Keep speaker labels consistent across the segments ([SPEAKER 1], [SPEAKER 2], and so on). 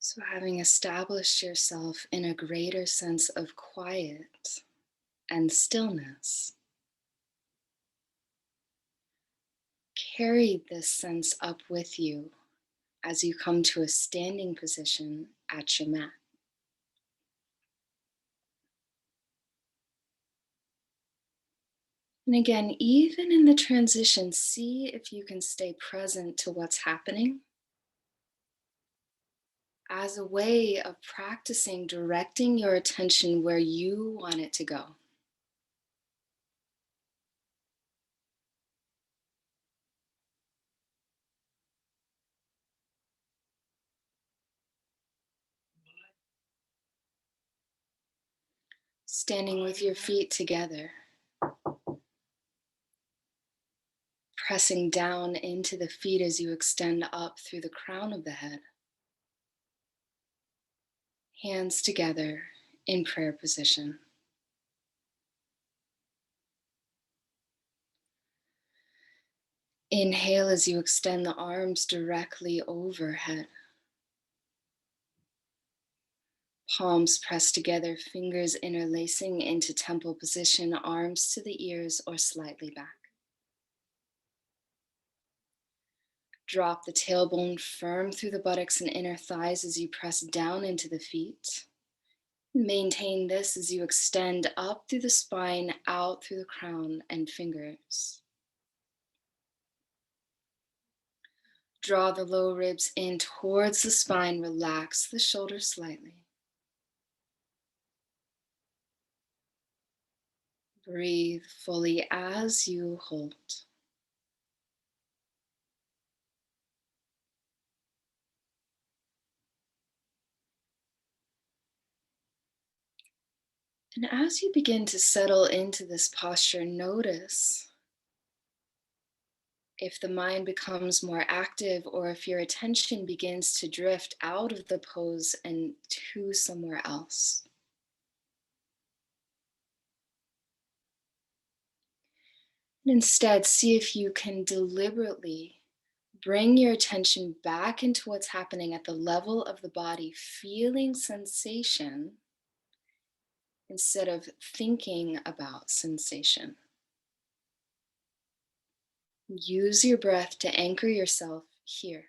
[SPEAKER 1] So, having established yourself in a greater sense of quiet and stillness, carry this sense up with you as you come to a standing position at your mat. And again, even in the transition, see if you can stay present to what's happening as a way of practicing directing your attention where you want it to go. Standing with your feet together, pressing down into the feet as you extend up through the crown of the head. Hands together in prayer position. Inhale as you extend the arms directly overhead. Palms pressed together, fingers interlacing into temple position, arms to the ears or slightly back. Drop the tailbone firm through the buttocks and inner thighs as you press down into the feet. Maintain this as you extend up through the spine, out through the crown and fingers. Draw the low ribs in towards the spine, relax the shoulders slightly. Breathe fully as you hold. And as you begin to settle into this posture, notice if the mind becomes more active or if your attention begins to drift out of the pose and to somewhere else. And instead, see if you can deliberately bring your attention back into what's happening at the level of the body, feeling sensation instead of thinking about sensation. Use your breath to anchor yourself here.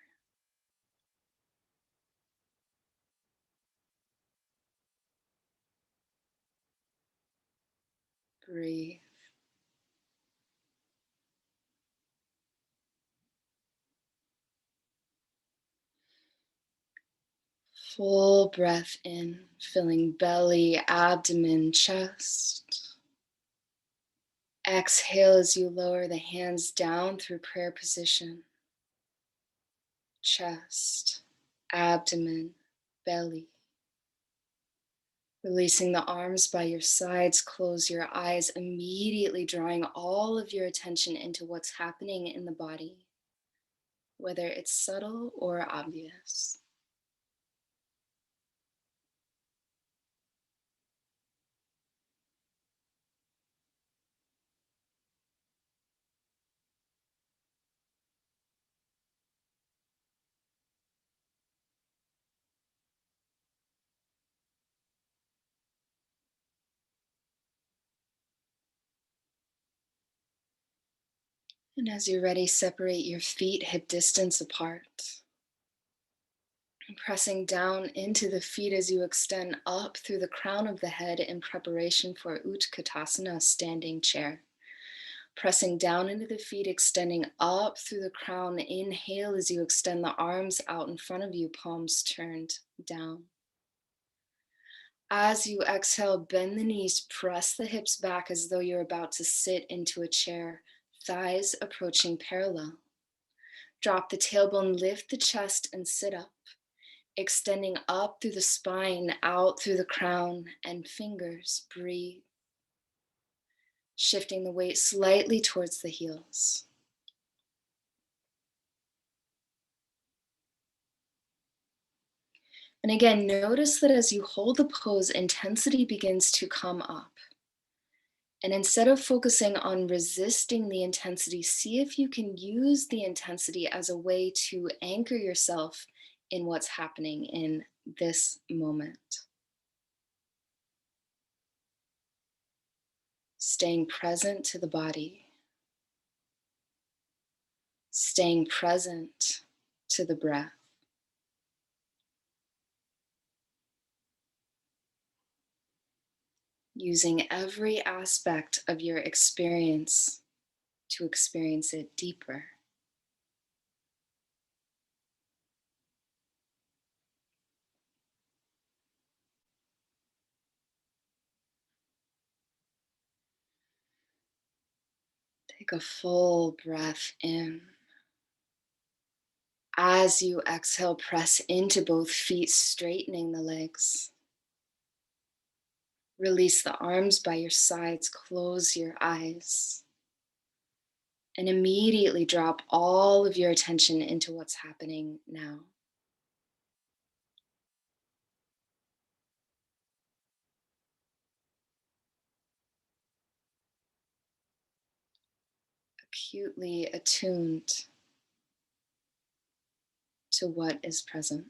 [SPEAKER 1] Breathe. Full breath in, filling belly, abdomen, chest. Exhale as you lower the hands down through prayer position. Chest, abdomen, belly. Releasing the arms by your sides, close your eyes, immediately drawing all of your attention into what's happening in the body, whether it's subtle or obvious. And as you're ready, separate your feet hip distance apart. Pressing down into the feet as you extend up through the crown of the head in preparation for Utkatasana, standing chair. Pressing down into the feet, extending up through the crown. Inhale as you extend the arms out in front of you, palms turned down. As you exhale, bend the knees, press the hips back as though you're about to sit into a chair, thighs approaching parallel. Drop the tailbone, lift the chest and sit up. Extending up through the spine, out through the crown and fingers. Breathe. Shifting the weight slightly towards the heels. And again, notice that as you hold the pose, intensity begins to come up. And instead of focusing on resisting the intensity, see if you can use the intensity as a way to anchor yourself in what's happening in this moment. Staying present to the body, staying present to the breath. Using every aspect of your experience to experience it deeper. Take a full breath in. As you exhale, press into both feet, straightening the legs. Release the arms by your sides, close your eyes, and immediately drop all of your attention into what's happening now. Acutely attuned to what is present.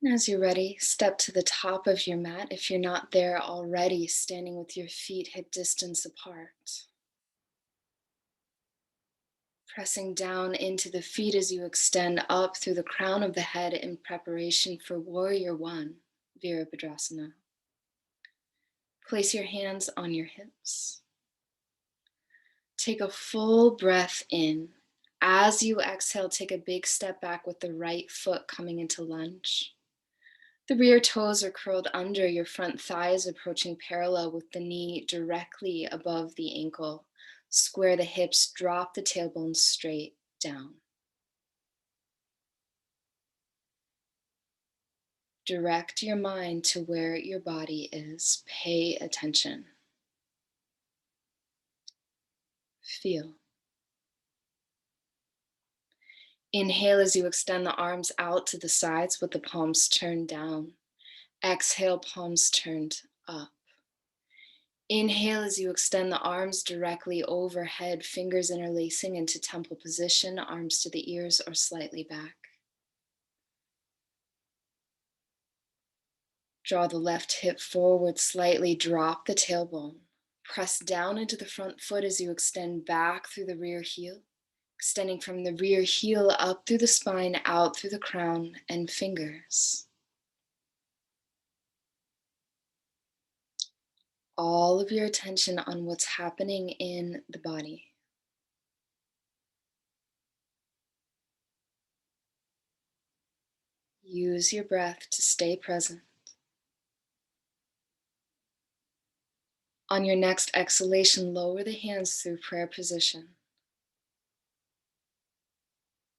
[SPEAKER 1] And as you're ready, step to the top of your mat. If you're not there already, standing with your feet hip distance apart. Pressing down into the feet as you extend up through the crown of the head in preparation for Warrior One, Virabhadrasana. Place your hands on your hips. Take a full breath in. As you exhale, take a big step back with the right foot coming into lunge. The rear toes are curled under, your front thighs approaching parallel with the knee directly above the ankle. Square the hips, drop the tailbone straight down. Direct your mind to where your body is. Pay attention. Feel. Inhale as you extend the arms out to the sides with the palms turned down. Exhale, palms turned up. Inhale as you extend the arms directly overhead, fingers interlacing into temple position, arms to the ears or slightly back. Draw the left hip forward slightly, drop the tailbone. Press down into the front foot as you extend back through the rear heel, extending from the rear heel up through the spine, out through the crown and fingers. All of your attention on what's happening in the body. Use your breath to stay present. On your next exhalation, lower the hands through prayer position.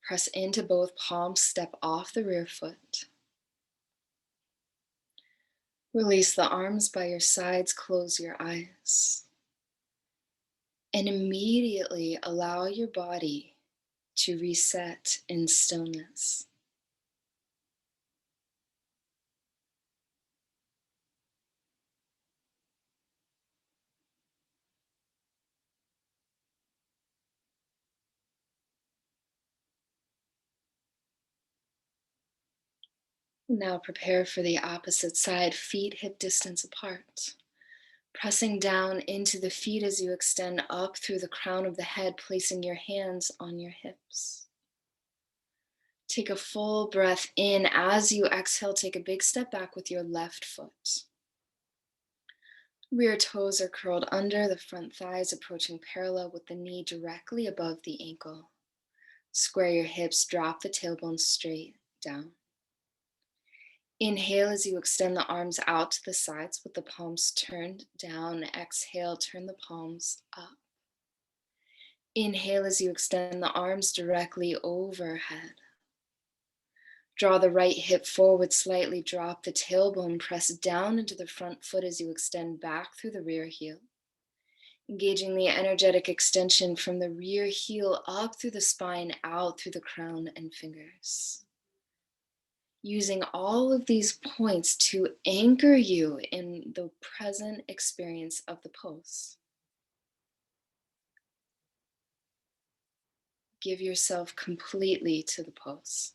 [SPEAKER 1] Press into both palms, step off the rear foot. Release the arms by your sides, close your eyes. And immediately allow your body to reset in stillness. Now prepare for the opposite side, feet hip distance apart. Pressing down into the feet as you extend up through the crown of the head, placing your hands on your hips. Take a full breath in. As you exhale, take a big step back with your left foot. Rear toes are curled under, the front thighs approaching parallel with the knee directly above the ankle. Square your hips, drop the tailbone straight down. Inhale as you extend the arms out to the sides with the palms turned down. Exhale, turn the palms up. Inhale as you extend the arms directly overhead. Draw the right hip forward slightly, drop the tailbone, press down into the front foot as you extend back through the rear heel. Engaging the energetic extension from the rear heel up through the spine, out through the crown and fingers. Using all of these points to anchor you in the present experience of the pose. Give yourself completely to the pose.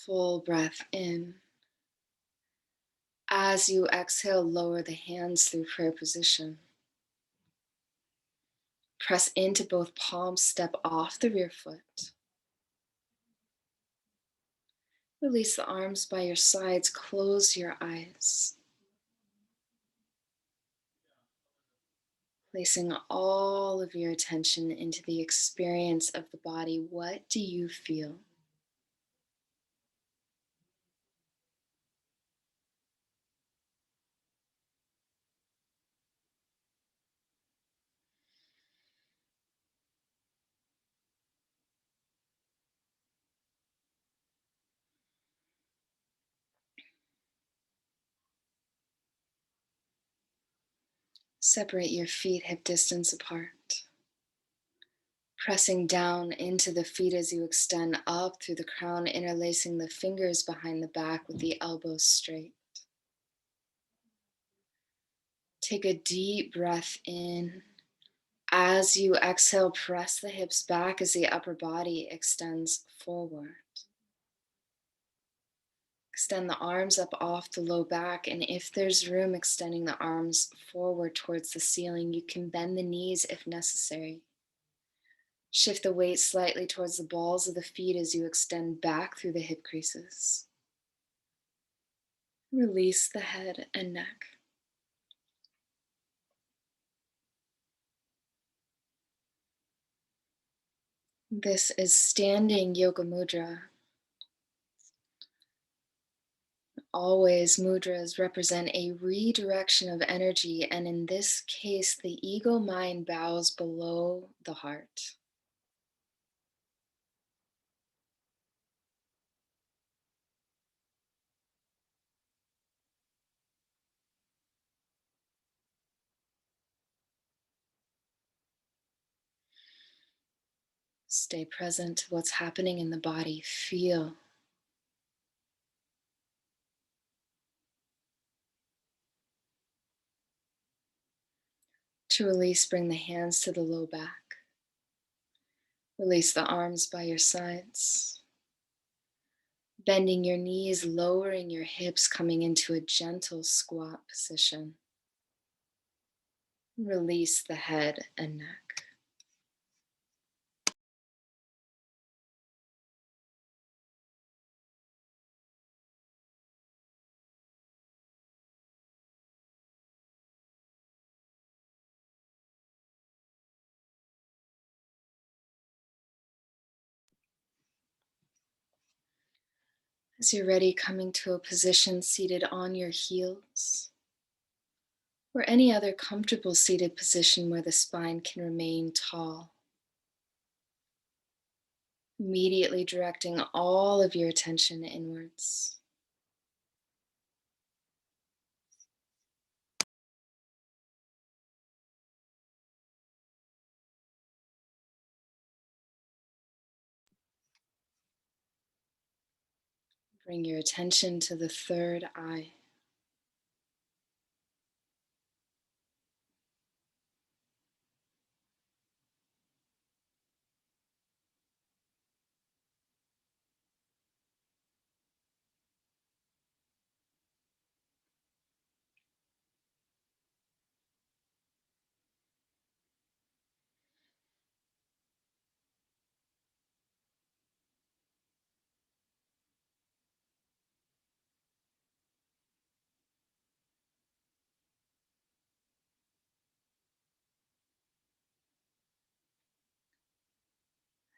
[SPEAKER 1] Full breath in. As you exhale, lower the hands through prayer position. Press into both palms, step off the rear foot. Release the arms by your sides, close your eyes. Placing all of your attention into the experience of the body. What do you feel? Separate your feet hip distance apart. Pressing down into the feet as you extend up through the crown, interlacing the fingers behind the back with the elbows straight. Take a deep breath in. As you exhale, press the hips back as the upper body extends forward. Extend the arms up off the low back, and if there's room, extending the arms forward towards the ceiling. You can bend the knees if necessary. Shift the weight slightly towards the balls of the feet as you extend back through the hip creases. Release the head and neck. This is standing yoga mudra. Always, mudras represent a redirection of energy, and in this case, the ego mind bows below the heart. Stay present to what's happening in the body. Feel. To release, bring the hands to the low back. Release the arms by your sides. Bending your knees, lowering your hips, coming into a gentle squat position. Release the head and neck. As you're ready, coming to a position seated on your heels, or any other comfortable seated position where the spine can remain tall. Immediately directing all of your attention inwards. Bring your attention to the third eye.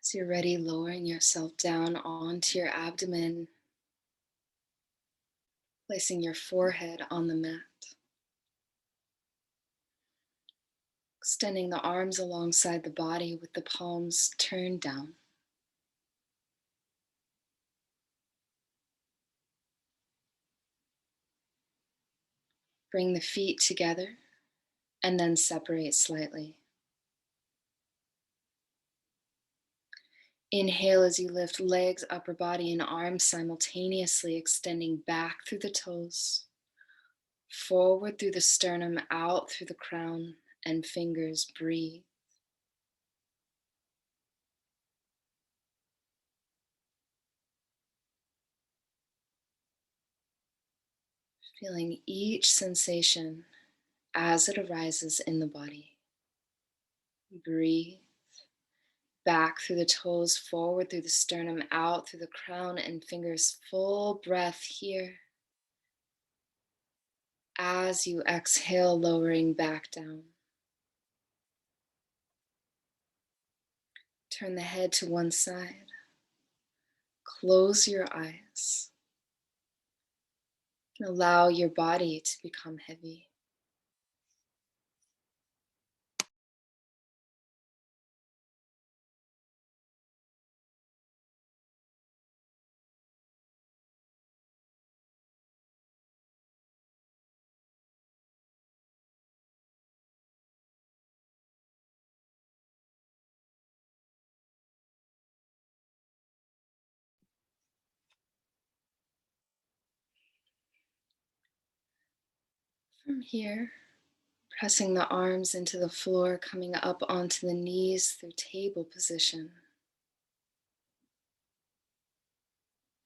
[SPEAKER 1] As you're ready, lowering yourself down onto your abdomen, placing your forehead on the mat. Extending the arms alongside the body with the palms turned down. Bring the feet together and then separate slightly. Inhale as you lift legs, upper body, and arms simultaneously, extending back through the toes, forward through the sternum, out through the crown and fingers. Breathe. Feeling each sensation as it arises in the body. Breathe. Back through the toes, forward through the sternum, out through the crown and fingers. Full breath here. As you exhale, lowering back down. Turn the head to one side. Close your eyes. And allow your body to become heavy. From here, pressing the arms into the floor, coming up onto the knees through table position.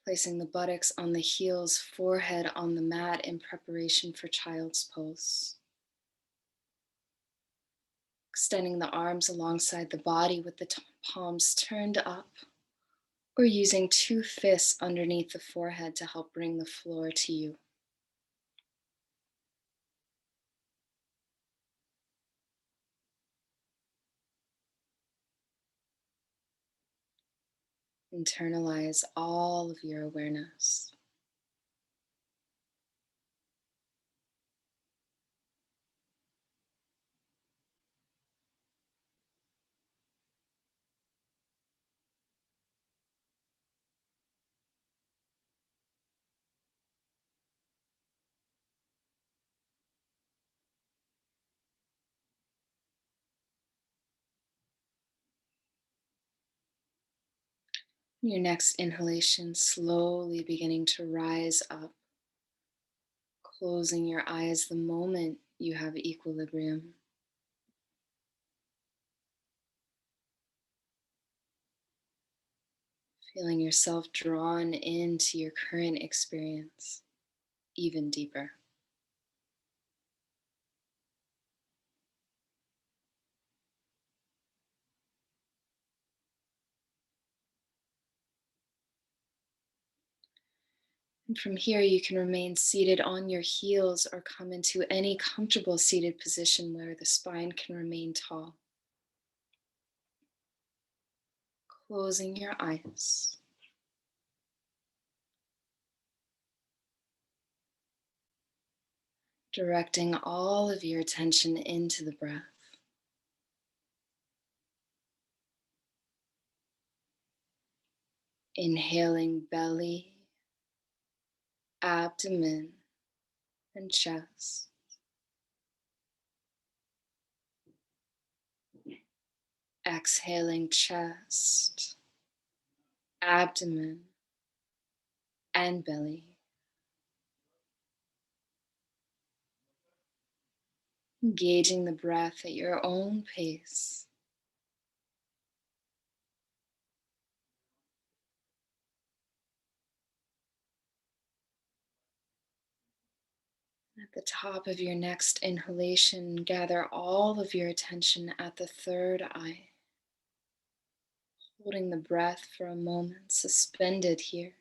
[SPEAKER 1] Placing the buttocks on the heels, forehead on the mat in preparation for child's pose. Extending the arms alongside the body with the palms turned up, or using two fists underneath the forehead to help bring the floor to you. Internalize all of your awareness. Your next inhalation, slowly beginning to rise up, closing your eyes the moment you have equilibrium. Feeling yourself drawn into your current experience even deeper. And from here, you can remain seated on your heels or come into any comfortable seated position where the spine can remain tall. Closing your eyes. Directing all of your attention into the breath. Inhaling belly, abdomen, and chest. Exhaling chest, abdomen, and belly. Engaging the breath at your own pace. At the top of your next inhalation, gather all of your attention at the third eye. Holding the breath for a moment, suspended here.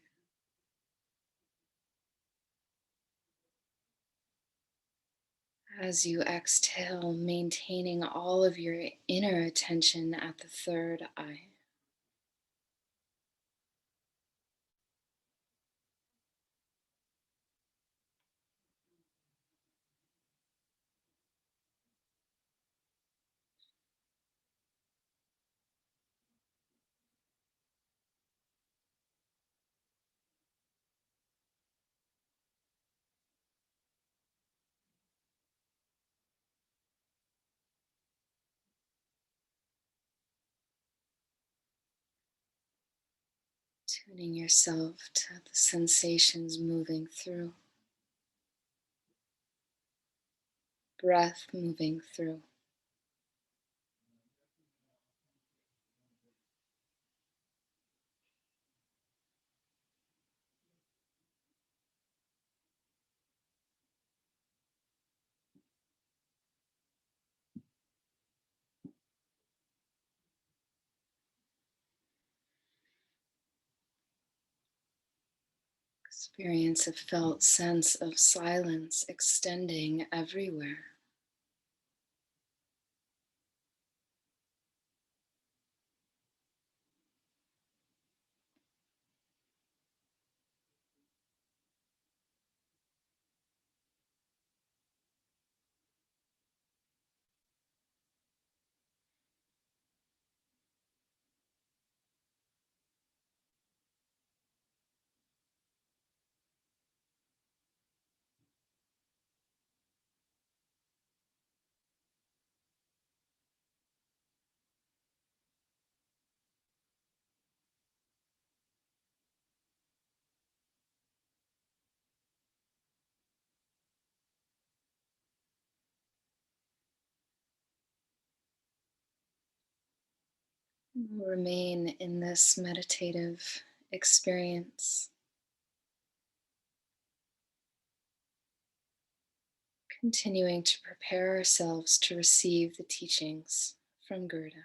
[SPEAKER 1] As you exhale, maintaining all of your inner attention at the third eye. Tuning yourself to the sensations moving through, breath moving through. Experience a felt sense of silence extending everywhere. Remain in this meditative experience, continuing to prepare ourselves to receive the teachings from Gurda.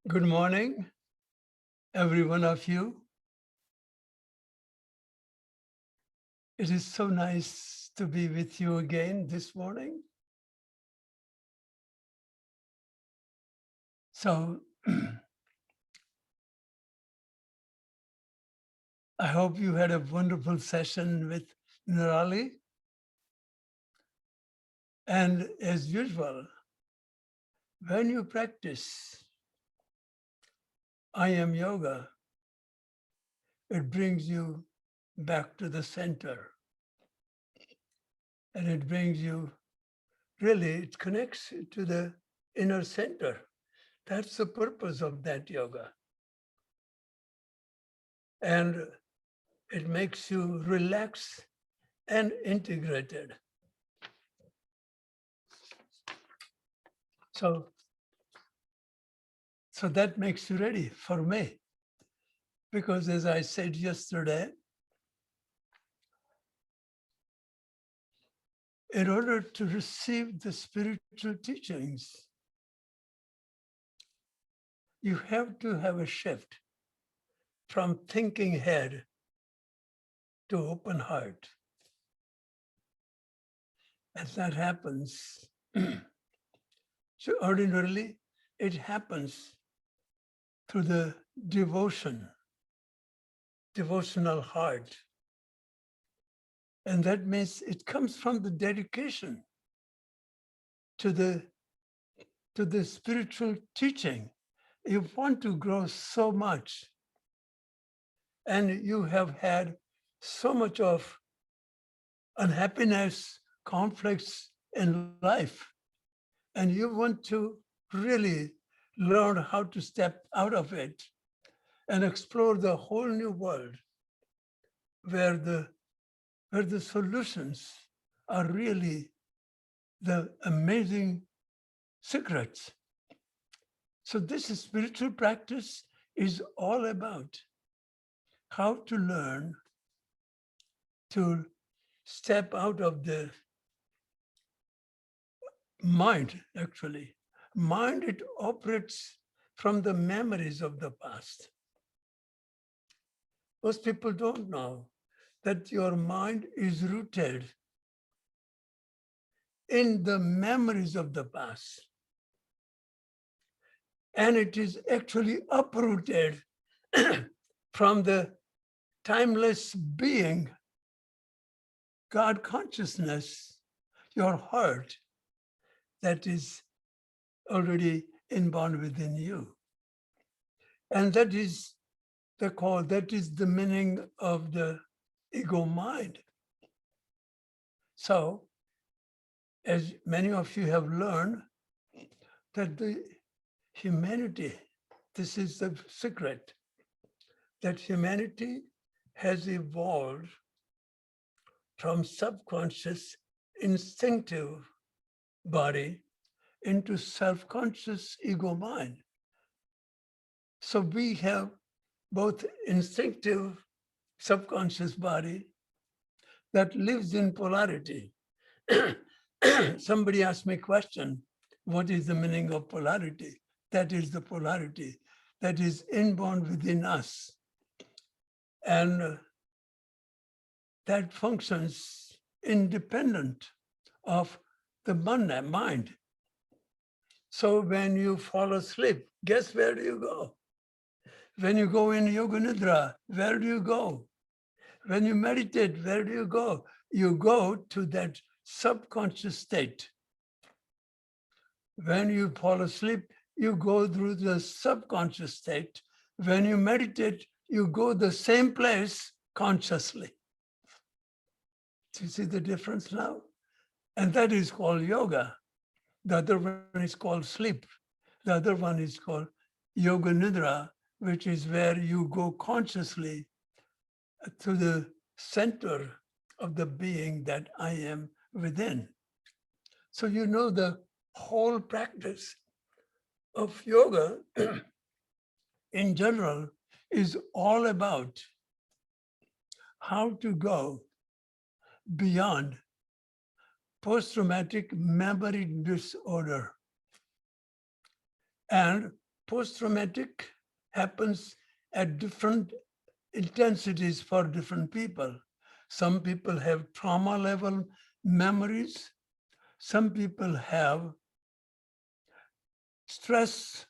[SPEAKER 2] Good morning, every one of you. It is so nice to be with you again this morning. So I hope you had a wonderful session with Nirali. And as usual, when you practice I am yoga, it brings you back to the center. And it brings you, really, it connects to the inner center. That's the purpose of that yoga. And it makes you relax and integrated. So that makes you ready for me. Because as I said yesterday, in order to receive the spiritual teachings, you have to have a shift from thinking head to open heart. As that happens, so ordinarily, it happens through the devotional heart. And that means it comes from the dedication to the spiritual teaching. You want to grow so much, and you have had so much of unhappiness, conflicts in life, and you want to really learn how to step out of it and explore the whole new world where the solutions are really the amazing secrets. So this spiritual practice is all about how to learn to step out of the mind, actually. Mind, it operates from the memories of the past. Most people don't know that your mind is rooted in the memories of the past. And it is actually uprooted from the timeless being, God consciousness, your heart, that is already inborn within you. And that is the call, that is the meaning of the ego mind. So, as many of you have learned, that the humanity, this is the secret, that humanity has evolved from subconscious, instinctive body into self-conscious ego mind. So we have both instinctive subconscious body that lives in polarity. Somebody asked me a question, what is the meaning of polarity? That is the polarity that is inborn within us. And that functions independent of the mind. So when you fall asleep, guess where do you go? When you go in yoga nidra, where do you go? When you meditate, where do you go? You go to that subconscious state. When you fall asleep, you go through the subconscious state. When you meditate, you go the same place consciously. Do you see the difference now? And that is called yoga. The other one is called sleep. The other one is called yoga nidra, which is where you go consciously to the center of the being that I am within. So you know the whole practice of yoga in general is all about how to go beyond post-traumatic memory disorder and Post-traumatic happens at different intensities for different people. Some people have trauma level memories. Some people have stress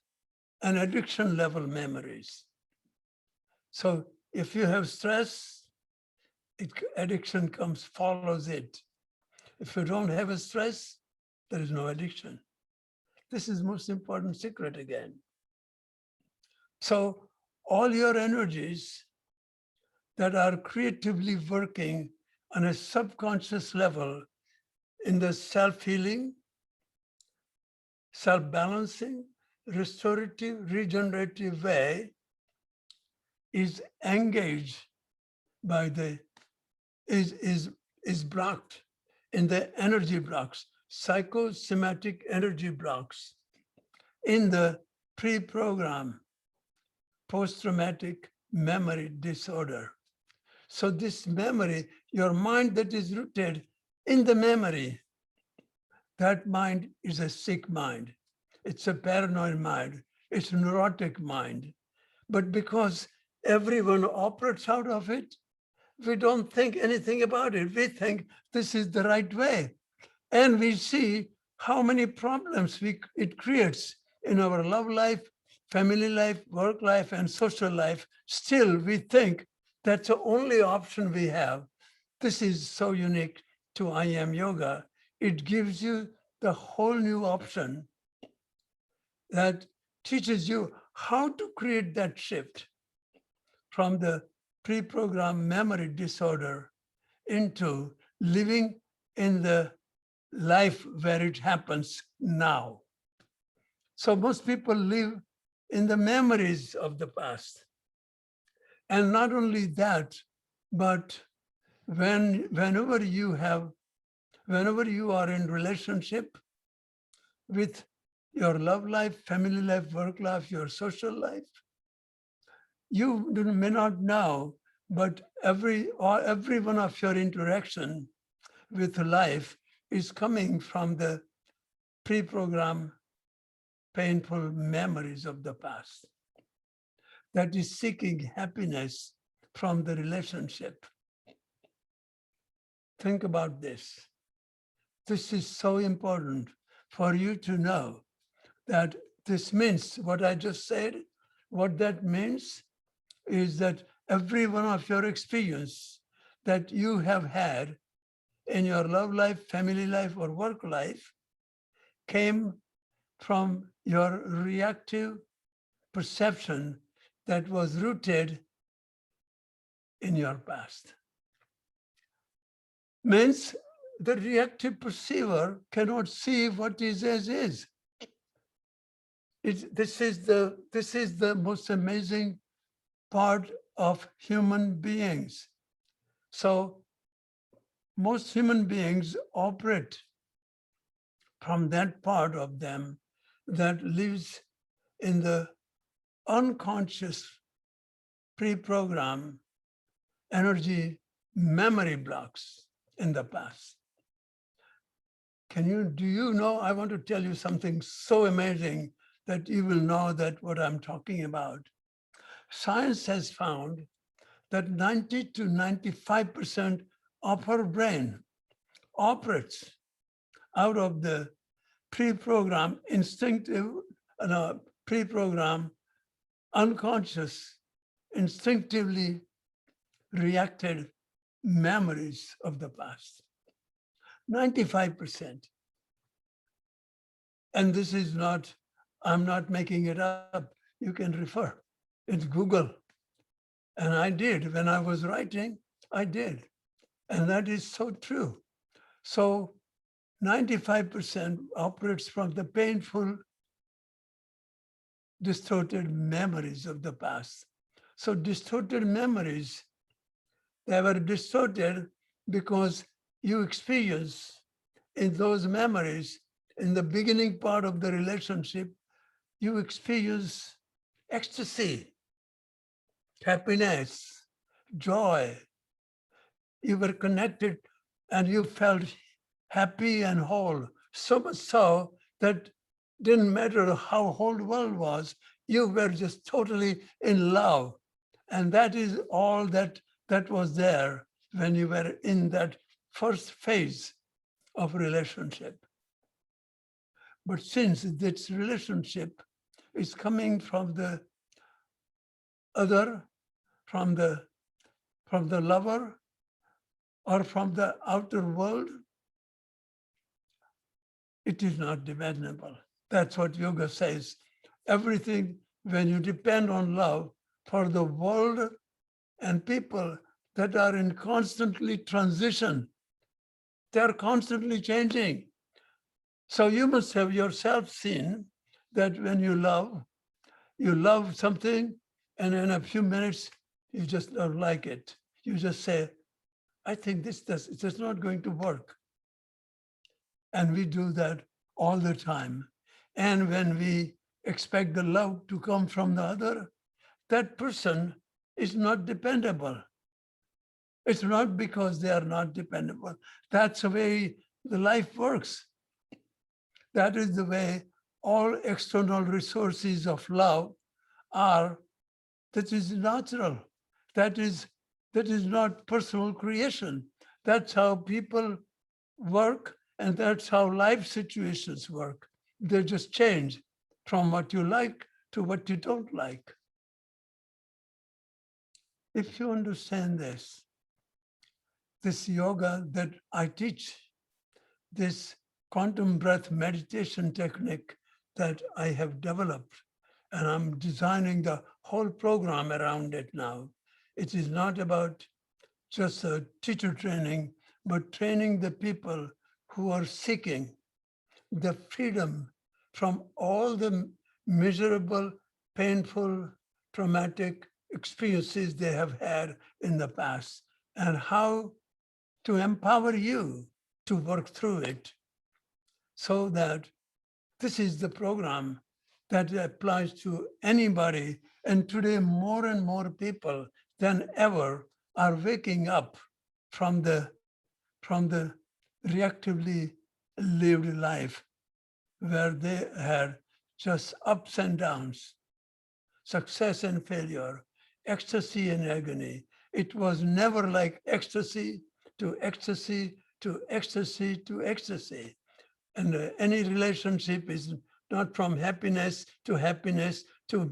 [SPEAKER 2] and addiction level memories. So if you have stress, addiction follows it. If you don't have a stress, there is no addiction. This is most important secret again. So all your energies that are creatively working on a subconscious level in the self-healing, self-balancing, restorative, regenerative way is engaged by the, is blocked in the energy blocks, psychosomatic energy blocks in the pre-program post-traumatic memory disorder. So this memory, your mind that is rooted in the memory, that mind is a sick mind. It's a paranoid mind. It's a neurotic mind. But because everyone operates out of it, we don't think anything about it. We think this is the right way. And we see how many problems it creates in our love life, family life, work life, and social life. Still, we think that's the only option we have. This is so unique to I Am Yoga. It gives you the whole new option that teaches you how to create that shift from the pre-programmed memory disorder into living in the life where it happens now. So most people live in the memories of the past. And not only that, but whenever you are in relationship with your love life, family life, work life, your social life, you may not know, but every one of your interaction with life is coming from the pre-programmed painful memories of the past that is seeking happiness from the relationship. Think about this. This is so important for you to know that this means what I just said. What that means is that every one of your experience that you have had in your love life, family life, or work life came from your reactive perception that was rooted in your past. Means the reactive perceiver cannot see what is as is. This is the most amazing part of human beings. So most human beings operate from that part of them that lives in the unconscious pre-program energy memory blocks in the past. Do you know, I want to tell you something so amazing that you will know that what I'm talking about. Science has found that 90 to 95% of our brain operates out of the pre-programmed instinctive, pre-programmed unconscious, instinctively reacted memories of the past. 95%. And this is not, I'm not making it up. You can refer. It's Google. And I did. When I was writing, I did. And that is so true. So 95% operates from the painful, distorted memories of the past. So distorted memories, they were distorted because you experience in those memories, in the beginning part of the relationship, you experience ecstasy, happiness, joy. You were connected and you felt happy and whole, so much so that didn't matter how whole the world was, you were just totally in love. And that is all that was there when you were in that first phase of relationship. But since this relationship is coming from the other, from the lover, or from the outer world, it is not dependable. That's what yoga says. Everything, when you depend on love for the world and people that are in constantly transition, they're constantly changing. So you must have yourself seen that when you love something, and in a few minutes, you just don't like it. You just say, I think this is not going to work. And we do that all the time. And when we expect the love to come from the other, that person is not dependable. It's not because they are not dependable. That's the way the life works. That is the way all external resources of love are. That is natural. That is not personal creation. That's how people work, and that's how life situations work. They just change from what you like to what you don't like. If you understand this yoga that I teach, this quantum breath meditation technique that I have developed, and I'm designing the whole program around it now. It is not about just a teacher training, but training the people who are seeking the freedom from all the miserable, painful, traumatic experiences they have had in the past, and how to empower you to work through it, so that this is the program that applies to anybody. And today, more and more people than ever are waking up from the reactively lived life, where they had just ups and downs, success and failure, ecstasy and agony. It was never like ecstasy to ecstasy to ecstasy to ecstasy. And any relationship is not from happiness to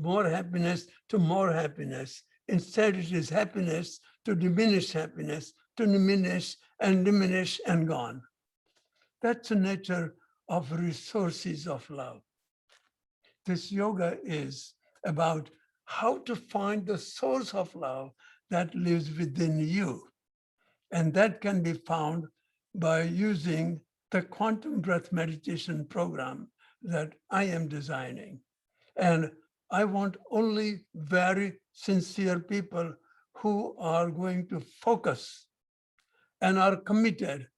[SPEAKER 2] more happiness to more happiness. Instead, it is happiness to diminish and diminish and gone. That's the nature of resources of love. This yoga is about how to find the source of love that lives within you. And that can be found by using the quantum breath meditation program that I am designing. And I want only very sincere people who are going to focus and are committed.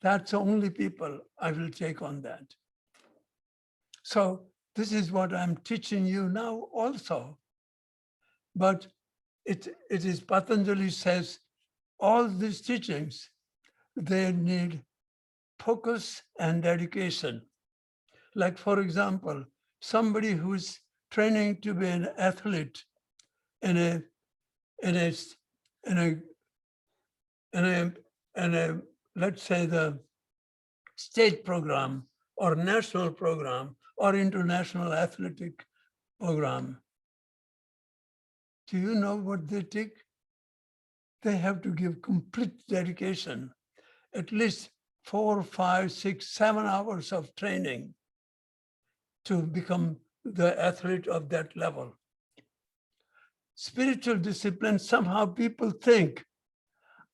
[SPEAKER 2] That's the only people I will take on that. So this is what I'm teaching you now also. But it is Patanjali says, all these teachings, they need focus and dedication. Like, for example, somebody who's training to be an athlete in a in a in a in a, in a let's say the state program or national program or international athletic program. Do you know what they take? They have to give complete dedication, at least 4, 5, 6, 7 hours of training to become the athlete of that level. Spiritual discipline, somehow people think,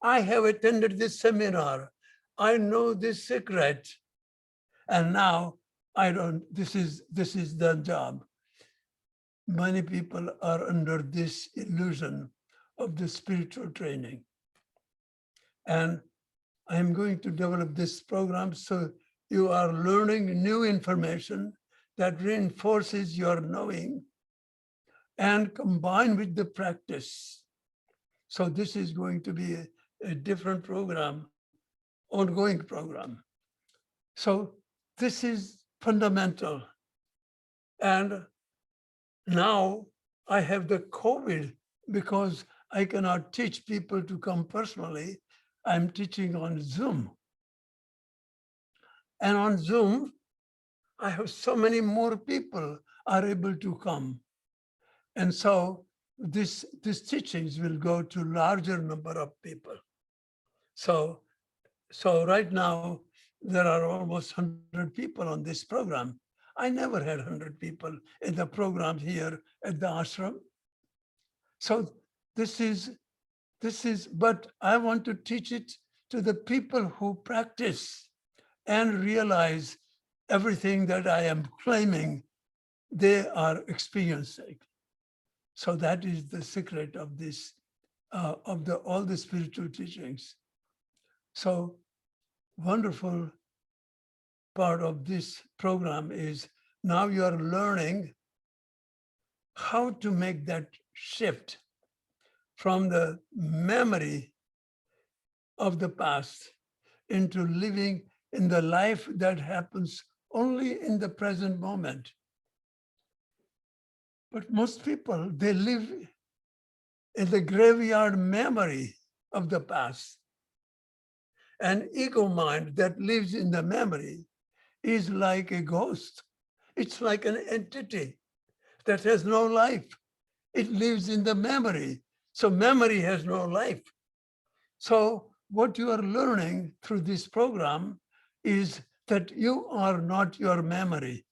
[SPEAKER 2] I have attended this seminar, I know this secret, and now I don't, this is the job. Many people are under this illusion of the spiritual training. And I'm going to develop this program so you are learning new information that reinforces your knowing and combined with the practice. So this is going to be a different program, ongoing program. So this is fundamental. And Now I have the COVID because I cannot teach people to come personally. I'm teaching on Zoom. And on Zoom, I have so many more people are able to come. And so these teachings will go to larger number of people. So right now, there are almost 100 people on this program. I never had 100 people in the program here at the ashram. So this is, but I want to teach it to the people who practice and realize everything that I am claiming they are experiencing. So that is the secret of this, of all the spiritual teachings. So wonderful part of this program is now you are learning how to make that shift from the memory of the past into living in the life that happens only in the present moment. But most people, they live in the graveyard memory of the past. An ego mind that lives in the memory is like a ghost. It's like an entity that has no life. It lives in the memory. So memory has no life. So what you are learning through this program is that you are not your memory.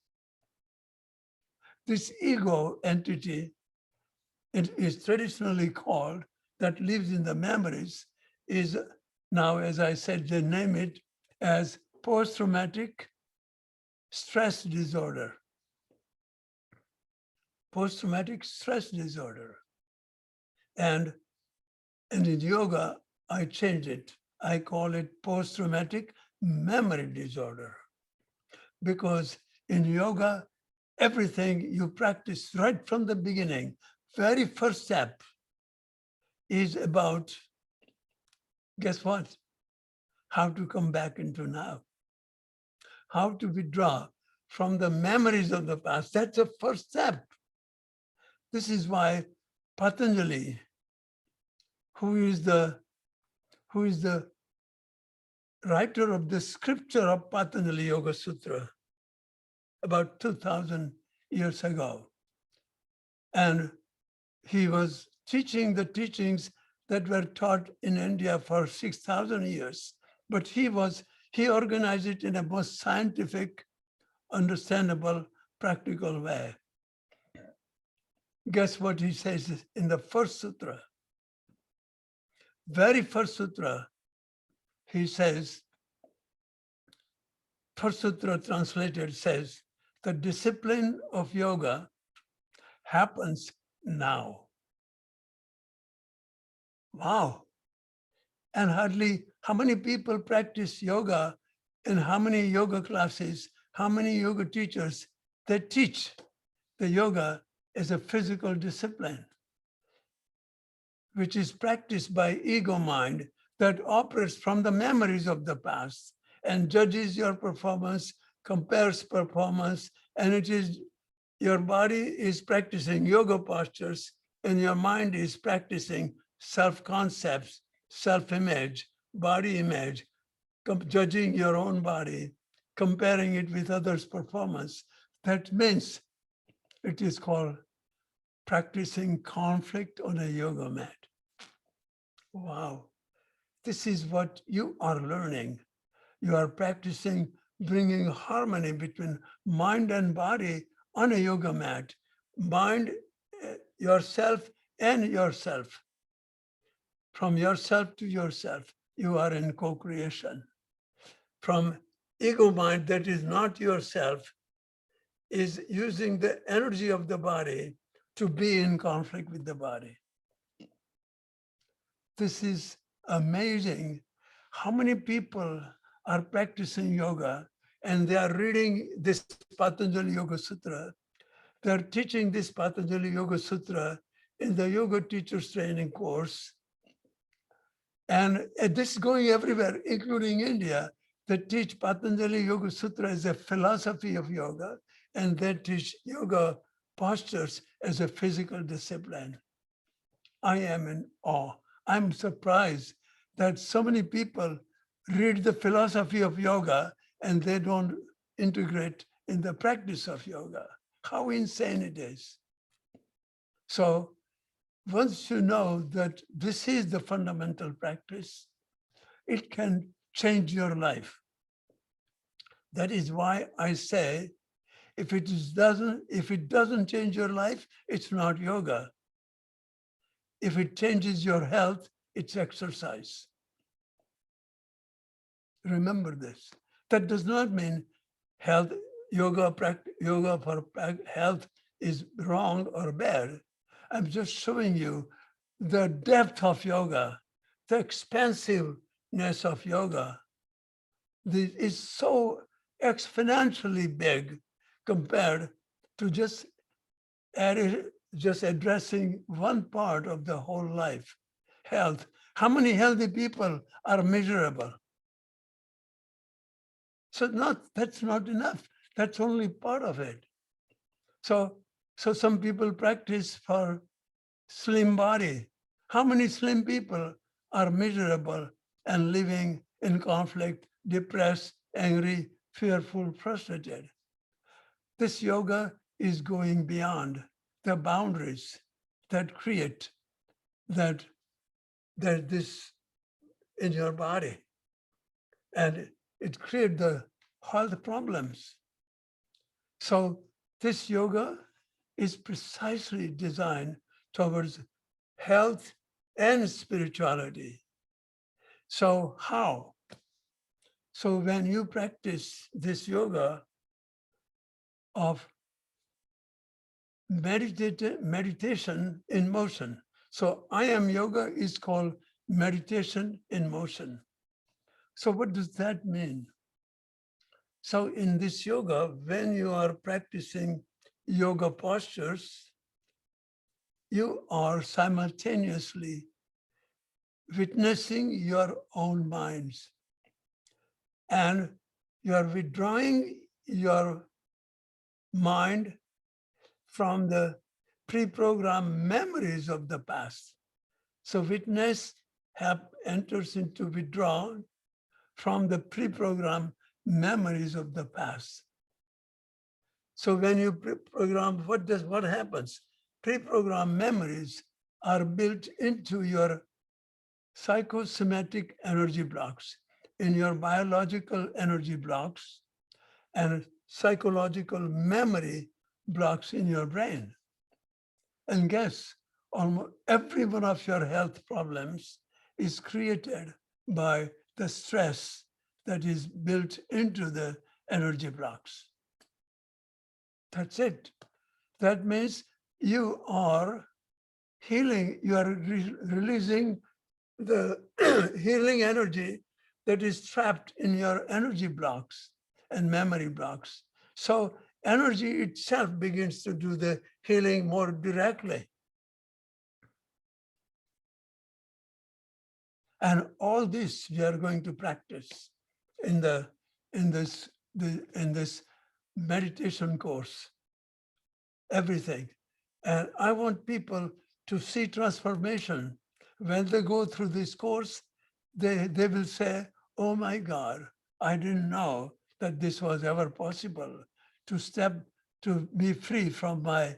[SPEAKER 2] This ego entity, it is traditionally called, that lives in the memories, is now, as I said, they name it as post-traumatic stress disorder. Post-traumatic stress disorder. And in yoga, I changed it. I call it post-traumatic memory disorder. Because in yoga, everything you practice right from the beginning, very first step is about, guess what? How to come back into now. How to withdraw from the memories of the past. That's the first step. This is why Patanjali, who is the writer of the scripture of Patanjali Yoga Sutra about 2000 years ago. And he was teaching the teachings that were taught in India for 6,000 years. But he organized it in a most scientific, understandable, practical way. Guess what he says in the first sutra? Very first sutra, he says, first sutra translated says, the discipline of yoga happens now. Wow. And hardly, how many people practice yoga and how many yoga classes, how many yoga teachers that teach the yoga as a physical discipline, which is practiced by ego mind that operates from the memories of the past and judges your performance, compares performance, and it is your body is practicing yoga postures and your mind is practicing self-concepts, self-image, body image, judging your own body, comparing it with others' performance. That means it is called practicing conflict on a yoga mat. Wow. This is what you are learning. You are practicing bringing harmony between mind and body on a yoga mat. Mind, yourself and yourself. From yourself to yourself, you are in co-creation. From ego mind that is not yourself is using the energy of the body to be in conflict with the body. This is amazing. How many people are practicing yoga and they are reading this Patanjali Yoga Sutra. They're teaching this Patanjali Yoga Sutra in the yoga teachers training course. And this is going everywhere, including India. They teach Patanjali Yoga Sutra as a philosophy of yoga, and they teach yoga postures as a physical discipline. I am in awe. I'm surprised that so many people read the philosophy of yoga and they don't integrate in the practice of yoga. How insane it is. So once you know that this is the fundamental practice, it can change your life. That is why I say, if it doesn't change your life, it's not yoga. If it changes your health, it's exercise. Remember this. That does not mean health yoga for health is wrong or bad. I'm just showing you the depth of yoga, the expansiveness of yoga. This is so exponentially big compared to just addressing one part of the whole life, health. How many healthy people are miserable? So that's not enough. That's only part of it. So some people practice for slim body. How many slim people are miserable and living in conflict, depressed, angry, fearful, frustrated? This yoga is going beyond the boundaries that create that this in your body. And it creates the health problems. So this yoga is precisely designed towards health and spirituality. So how? So when you practice this yoga of meditation in motion. So I am yoga is called meditation in motion. So what does that mean? So in this yoga, when you are practicing yoga postures, you are simultaneously witnessing your own minds, and you are withdrawing your mind from the pre-programmed memories of the past. So witness enters into withdrawal from the pre-programmed memories of the past. So when you pre-program, what happens? Pre-programmed memories are built into your psychosomatic energy blocks, in your biological energy blocks, and psychological memory blocks in your brain. And guess, almost every one of your health problems is created by the stress that is built into the energy blocks. That's it. That means you are healing, you are releasing the healing energy that is trapped in your energy blocks and memory blocks. So energy itself begins to do the healing more directly. And all this we are going to practice in this meditation course, everything. And I want people to see transformation. When they go through this course, they will say, oh my God, I didn't know that this was ever possible, to be free from my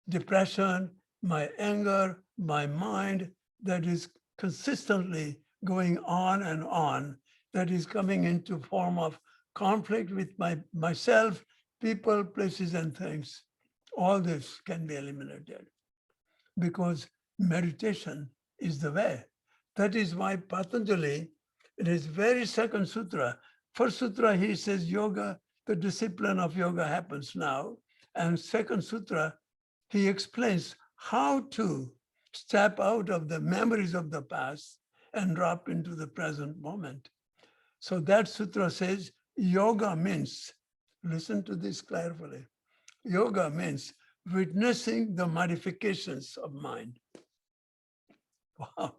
[SPEAKER 2] depression, my anger, my mind that is consistently going on and on, that is coming into form of conflict with myself, people, places, and things. All this can be eliminated because meditation is the way. That is why Patanjali, in his very second sutra, first sutra, he says yoga, the discipline of yoga happens now. And second sutra, he explains how to step out of the memories of the past and drop into the present moment. So that sutra says yoga means, listen to this carefully, yoga means witnessing the modifications of mind. Wow.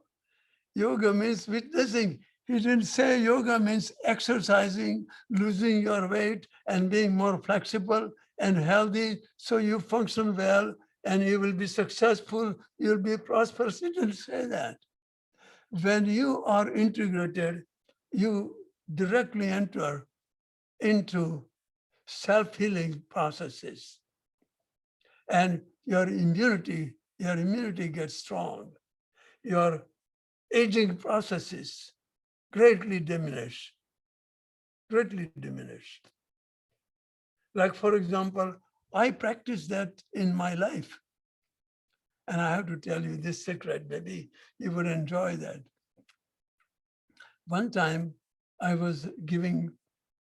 [SPEAKER 2] Yoga means witnessing. He didn't say yoga means exercising, losing your weight, and being more flexible. and healthy, so you function well and you will be successful, you'll be prosperous. He didn't say that. When you are integrated, you directly enter into self-healing processes, and your immunity gets strong. Your aging processes greatly diminish. Like, for example, I practice that in my life. And I have to tell you this secret, maybe you would enjoy that. One time I was giving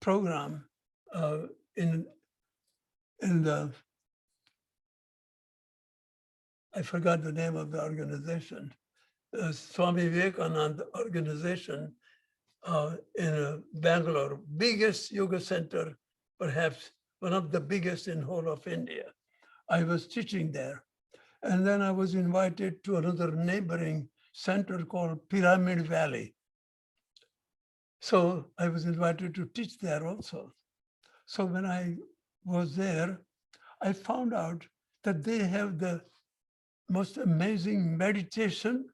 [SPEAKER 2] program in the, I forgot the name of the organization, Swami Vivekananda organization in Bangalore, biggest yoga center, perhaps one of the biggest in whole of India. I was teaching there. And then I was invited to another neighboring center called Pyramid Valley. So I was invited to teach there also. So when I was there, I found out that they have the most amazing meditation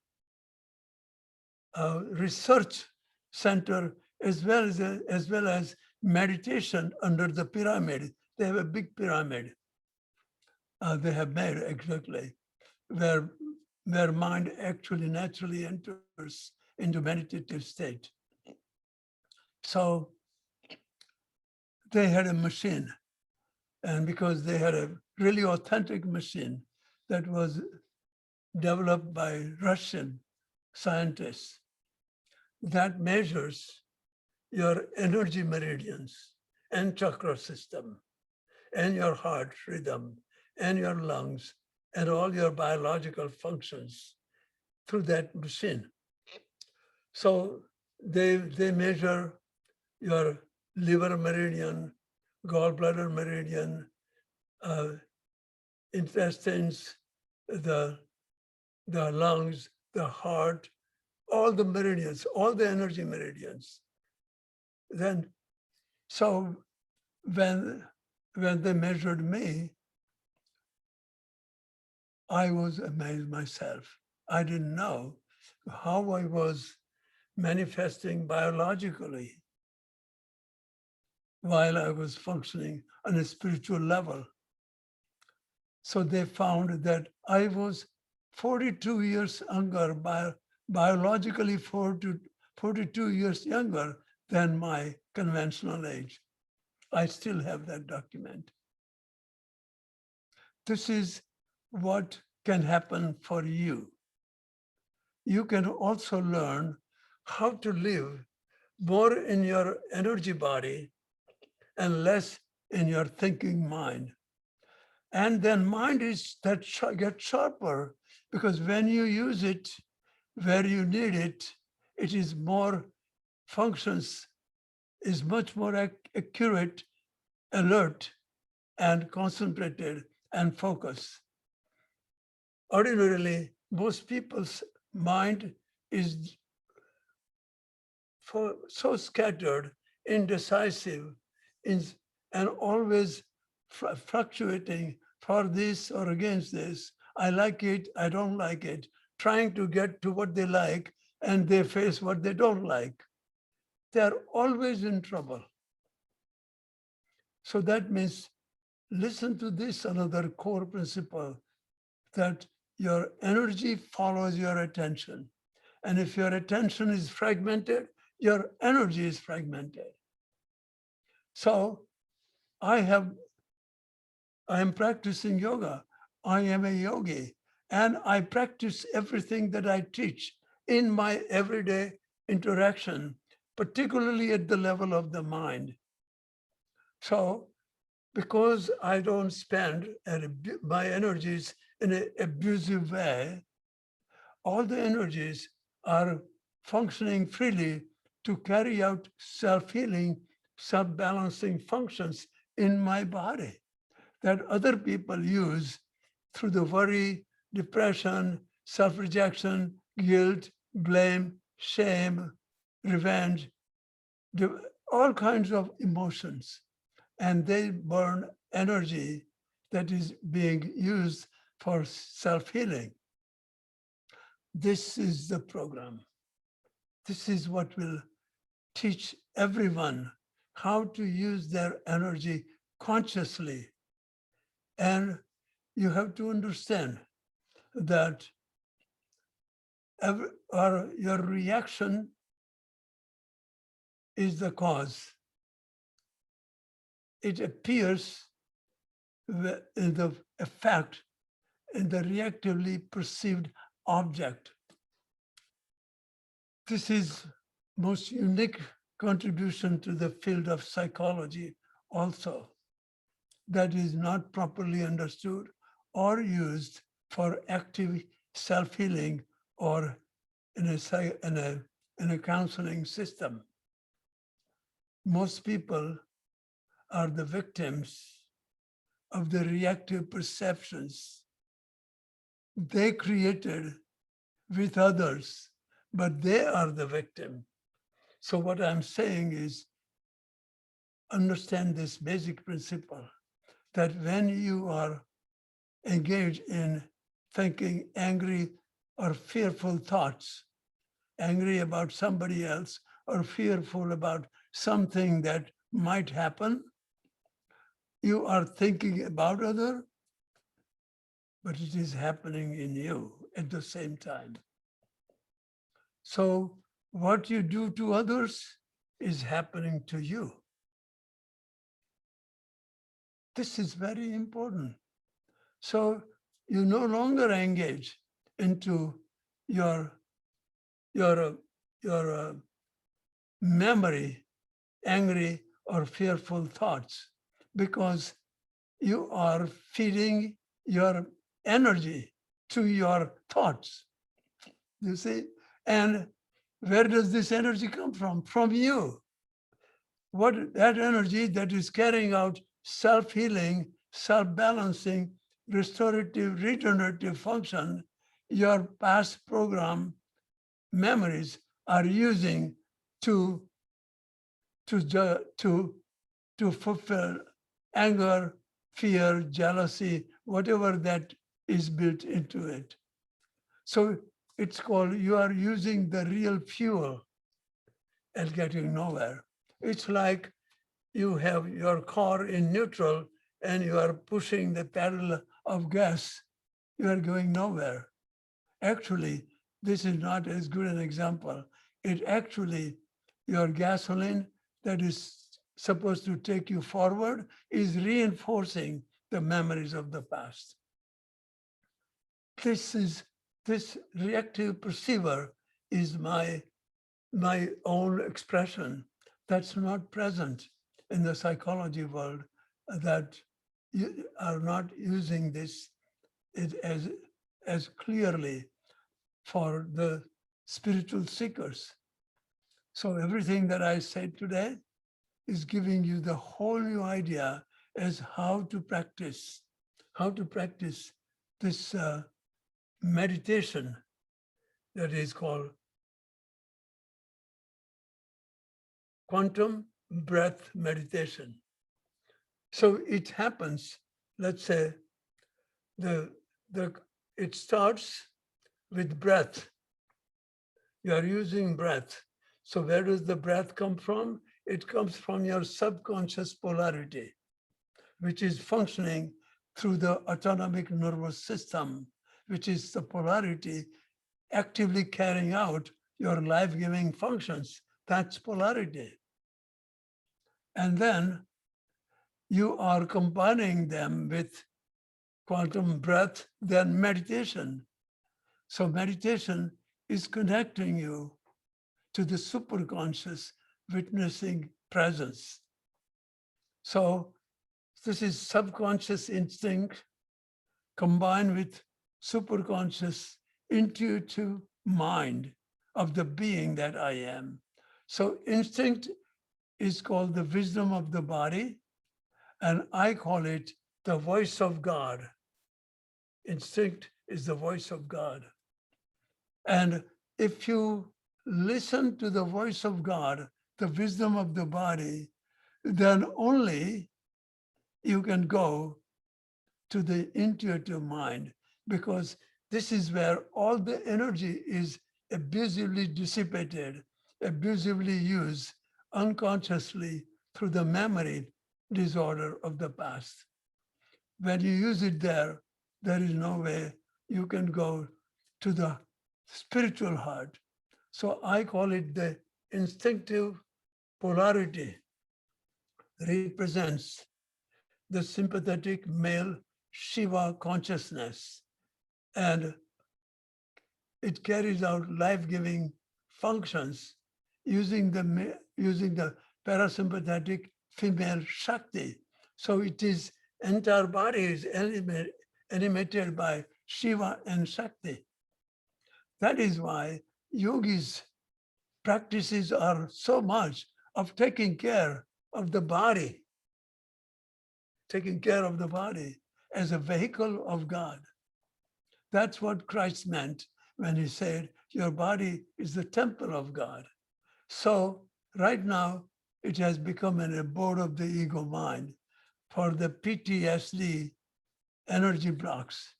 [SPEAKER 2] research center, as well as meditation under the pyramid. They have a big pyramid. They have made exactly where mind actually naturally enters into meditative state. So they had a machine, and because they had a really authentic machine that was developed by Russian scientists that measures your energy meridians and chakra system and your heart rhythm and your lungs and all your biological functions through that machine. So they measure your liver meridian, gallbladder meridian, intestines, the lungs, the heart, all the meridians, all the energy meridians. Then, so when they measured me, I was amazed myself. I didn't know how I was manifesting biologically while I was functioning on a spiritual level. So they found that I was 42 years younger, biologically 42 years younger than my conventional age. I still have that document. This is what can happen for you. You can also learn how to live more in your energy body and less in your thinking mind. And then mind is that gets sharper, because when you use it where you need it, it is more functions, is much more accurate, alert, and concentrated and focused. Ordinarily, most people's mind is so scattered, indecisive, and always fluctuating for this or against this. I like it, I don't like it, trying to get to what they like, and they face what they don't like. They're always in trouble. So that means, listen to this, another core principle, that your energy follows your attention. And if your attention is fragmented, your energy is fragmented. So I am practicing yoga. I am a yogi, and I practice everything that I teach in my everyday interaction, particularly at the level of the mind. So because I don't spend my energies in an abusive way, all the energies are functioning freely to carry out self-healing, self-balancing functions in my body that other people use through the worry, depression, self-rejection, guilt, blame, shame, revenge, all kinds of emotions. And they burn energy that is being used for self-healing. This is the program. This is what will teach everyone how to use their energy consciously. And you have to understand that your reaction is the cause. It appears in the effect in the reactively perceived object. This is most unique contribution to the field of psychology also, that is not properly understood or used for active self-healing or in a counseling system. Most people are the victims of the reactive perceptions they created with others, but they are the victim. So what I'm saying is, understand this basic principle that when you are engaged in thinking angry or fearful thoughts, angry about somebody else or fearful about something that might happen, you are thinking about other, but it is happening in you at the same time. So what you do to others is happening to you. This is very important. So you no longer engage into your memory, angry or fearful thoughts, because you are feeding your energy to your thoughts. You see? And where does this energy come from? From you. What that energy that is carrying out self-healing, self-balancing, restorative, regenerative function, your past program memories are using to fulfill anger, fear, jealousy, whatever that is built into it. So it's called, you are using the real fuel and getting nowhere. It's like you have your car in neutral and you are pushing the pedal of gas. You are going nowhere. Actually, this is not as good an example. It actually, your gasoline that is supposed to take you forward is reinforcing the memories of the past. This reactive perceiver is my own expression that's not present in the psychology world, that you are not using this as clearly for the spiritual seekers. So everything that I said today is giving you the whole new idea as how to practice this meditation that is called quantum breath meditation. So it happens, let's say, it starts with breath. You are using breath. So where does the breath come from? It comes from your subconscious polarity, which is functioning through the autonomic nervous system, which is the polarity actively carrying out your life-giving functions. That's polarity. And then you are combining them with quantum breath, then meditation. So meditation is connecting you to the superconscious witnessing presence. So this is subconscious instinct combined with superconscious intuitive mind of the being that I am. So instinct is called the wisdom of the body, and I call it the voice of God. Instinct is the voice of God. And if you listen to the voice of God, the wisdom of the body, then only you can go to the intuitive mind, because this is where all the energy is abusively dissipated, abusively used unconsciously through the memory disorder of the past. When you use it there, there is no way you can go to the spiritual heart. So I call it the instinctive polarity represents the sympathetic male Shiva consciousness, and it carries out life-giving functions using the parasympathetic female Shakti. So it is entire body is animated by Shiva and Shakti. That is why yogis' practices are so much of taking care of the body, taking care of the body as a vehicle of God. That's what Christ meant when he said, your body is the temple of God. So right now, it has become an abode of the ego mind for the PTSD energy blocks.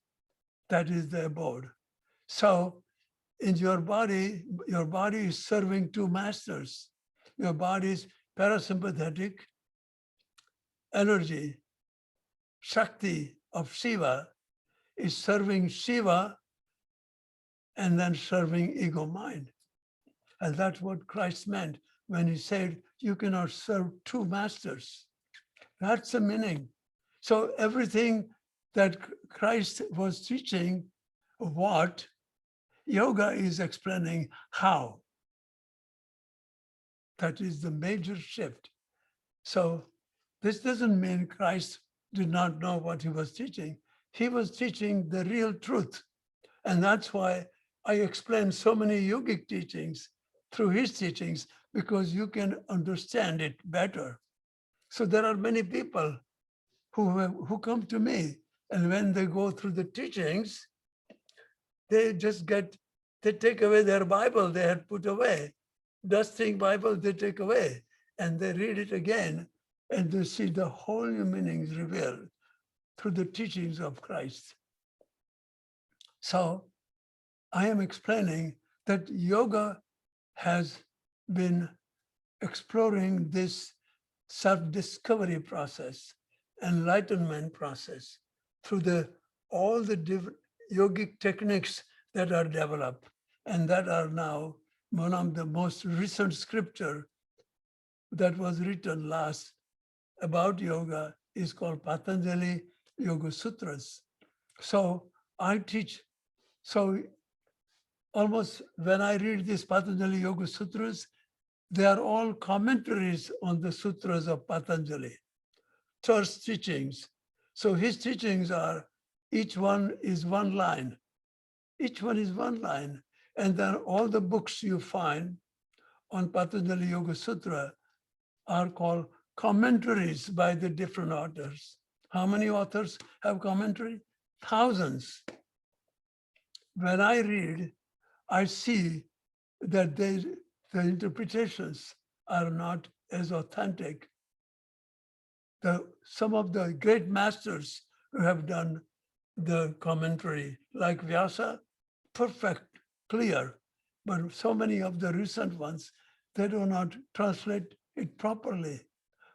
[SPEAKER 2] That is the abode. So in your body is serving two masters. Your body's parasympathetic energy, Shakti of Shiva, is serving Shiva and then serving ego mind. And that's what Christ meant when he said, you cannot serve two masters. That's the meaning. So everything that Christ was teaching, what, yoga is explaining how. That is the major shift. So this doesn't mean Christ did not know what he was teaching. He was teaching the real truth. And that's why I explain so many yogic teachings through his teachings, because you can understand it better. So there are many people who come to me, and when they go through the teachings, they take away their Bible they had put away. Dusting Bible they take away, and they read it again, and they see the whole new meanings revealed through the teachings of Christ. So I am explaining that yoga has been exploring this self-discovery process, enlightenment process through all the different yogic techniques that are developed and that are now one of the most recent scripture that was written last about yoga is called Patanjali Yoga Sutras. So I teach, so almost when I read these Patanjali Yoga Sutras, they are all commentaries on the sutras of Patanjali, first teachings. So his teachings are, each one is one line. Each one is one line. And then all the books you find on Patanjali Yoga Sutra are called commentaries by the different authors. How many authors have commentary? Thousands. When I read, I see that the interpretations are not as authentic. Some of the great masters who have done the commentary, like Vyasa, perfect, clear, but so many of the recent ones, they do not translate it properly.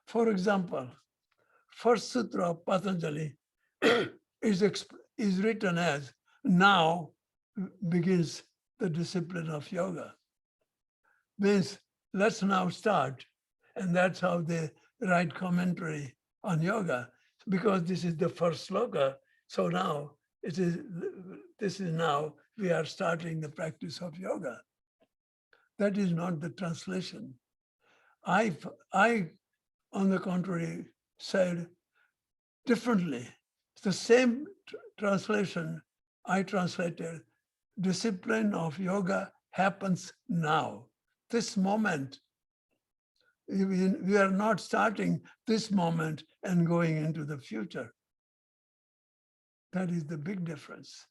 [SPEAKER 2] For example, first sutra of Patanjali is written as, now begins the discipline of yoga. Means let's now start. And that's how they write commentary on yoga, because this is the first sloka. So now this is now we are starting the practice of yoga. That is not the translation. I, on the contrary, said differently. It's the same translation I translated. Discipline of yoga happens now, this moment. We are not starting this moment and going into the future. That is the big difference.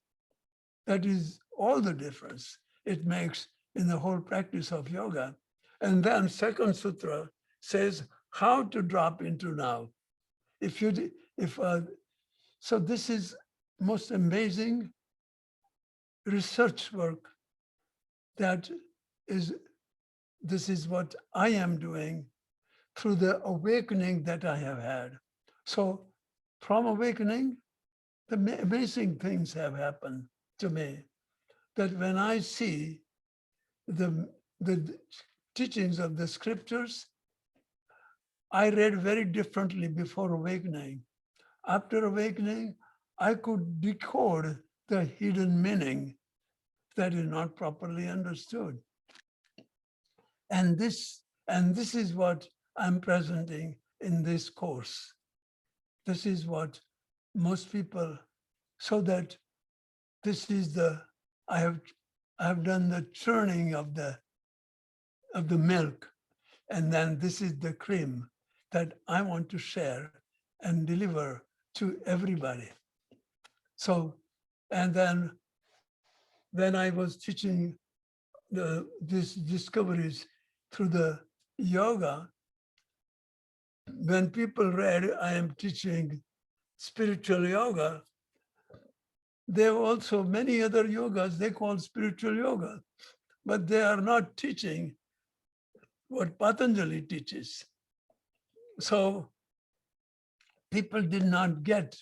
[SPEAKER 2] That is all the difference it makes in the whole practice of yoga. And then second sutra says how to drop into now. If if so this is most amazing research work that is, this is what I am doing through the awakening that I have had. So from awakening, the amazing things have happened to me, that when I see the teachings of the scriptures, I read very differently before awakening. After awakening, I could decode the hidden meaning that is not properly understood. And this is what I'm presenting in this course. This is what most people, so that this is the, I have done the churning of the milk, and then this is the cream that I want to share and deliver to everybody. So, and then when I was teaching these discoveries through the yoga, when people read I am teaching spiritual yoga, there are also many other yogas they call spiritual yoga, but they are not teaching what Patanjali teaches. So people did not get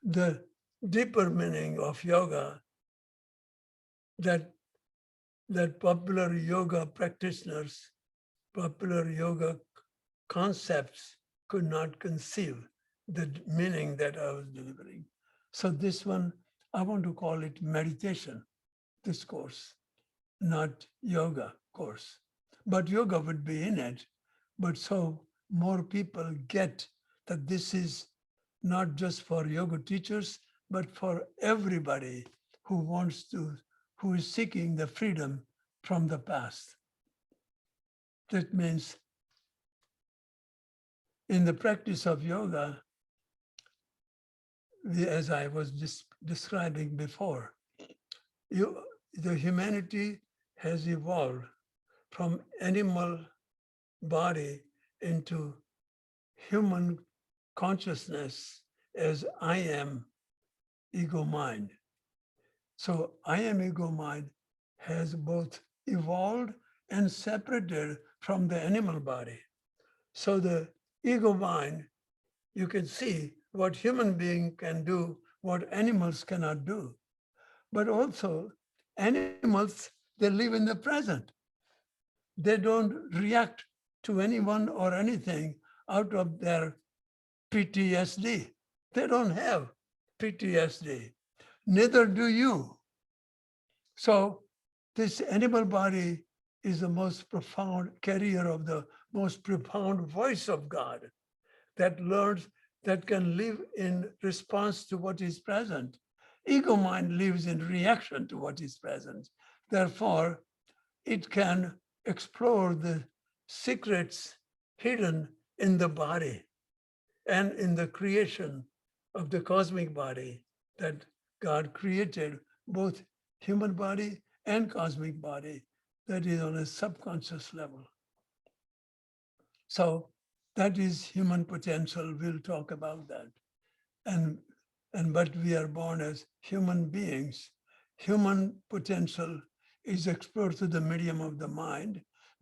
[SPEAKER 2] the deeper meaning of yoga that popular yoga practitioners, popular yoga concepts could not conceive the meaning that I was delivering. So this one, I want to call it meditation, this course, not yoga course. But yoga would be in it. But so more people get that this is not just for yoga teachers, but for everybody who wants to, who is seeking the freedom from the past. That means in the practice of yoga, as I was describing before, the humanity has evolved from animal body into human consciousness as I am ego mind. So I am ego mind has both evolved and separated from the animal body. So the ego mind, you can see what human being can do, what animals cannot do. But also animals, they live in the present. They don't react to anyone or anything out of their PTSD. They don't have PTSD. Neither do you. So this animal body is the most profound carrier of the most profound voice of God that learns, that can live in response to what is present. Ego mind lives in reaction to what is present. Therefore, it can explore the secrets hidden in the body and in the creation of the cosmic body that God created, both human body and cosmic body, that is on a subconscious level. So that is human potential. We'll talk about that. And but we are born as human beings. Human potential is explored through the medium of the mind.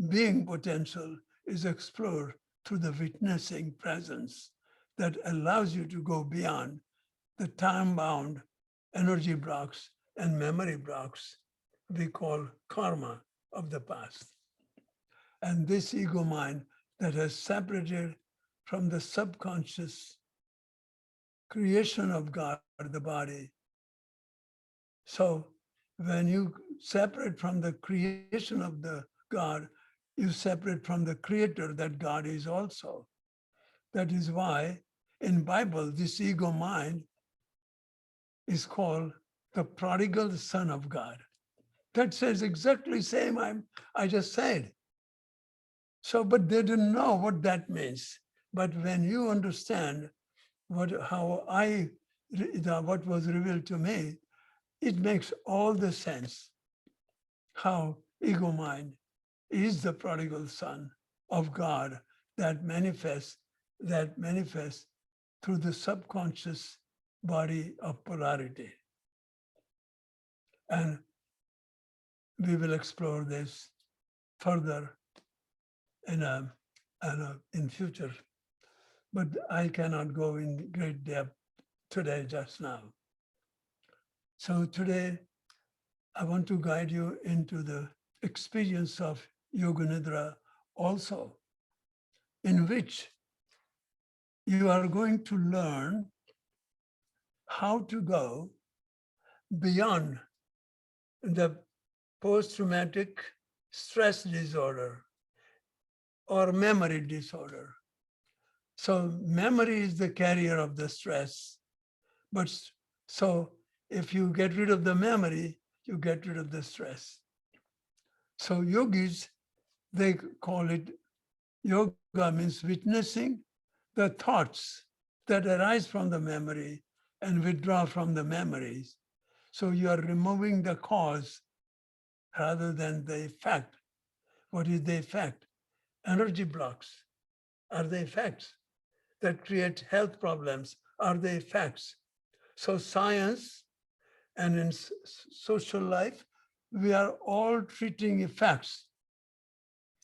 [SPEAKER 2] Being potential is explored through the witnessing presence that allows you to go beyond the time-bound energy blocks and memory blocks we call karma of the past. And this ego mind that has separated from the subconscious creation of God, the body. So when you separate from the creation of the God, you separate from the creator that God is also. That is why in Bible, this ego mind is called the prodigal son of God. That says exactly same I just said. So, but they didn't know what that means. But when you understand what was revealed to me, it makes all the sense how ego mind is the prodigal son of God that manifests through the subconscious body of polarity. And we will explore this further in future. But I cannot go in great depth today, just now. So today, I want to guide you into the experience of Yoga Nidra also, in which you are going to learn how to go beyond the post-traumatic stress disorder or memory disorder. So memory is the carrier of the stress. But so if you get rid of the memory, you get rid of the stress. So yogis, they call it, yoga means witnessing the thoughts that arise from the memory and withdraw from the memories. So you are removing the cause rather than the effect. What is the effect? Energy blocks are the effects that create health problems, are the effects. So science and in social life, we are all treating effects.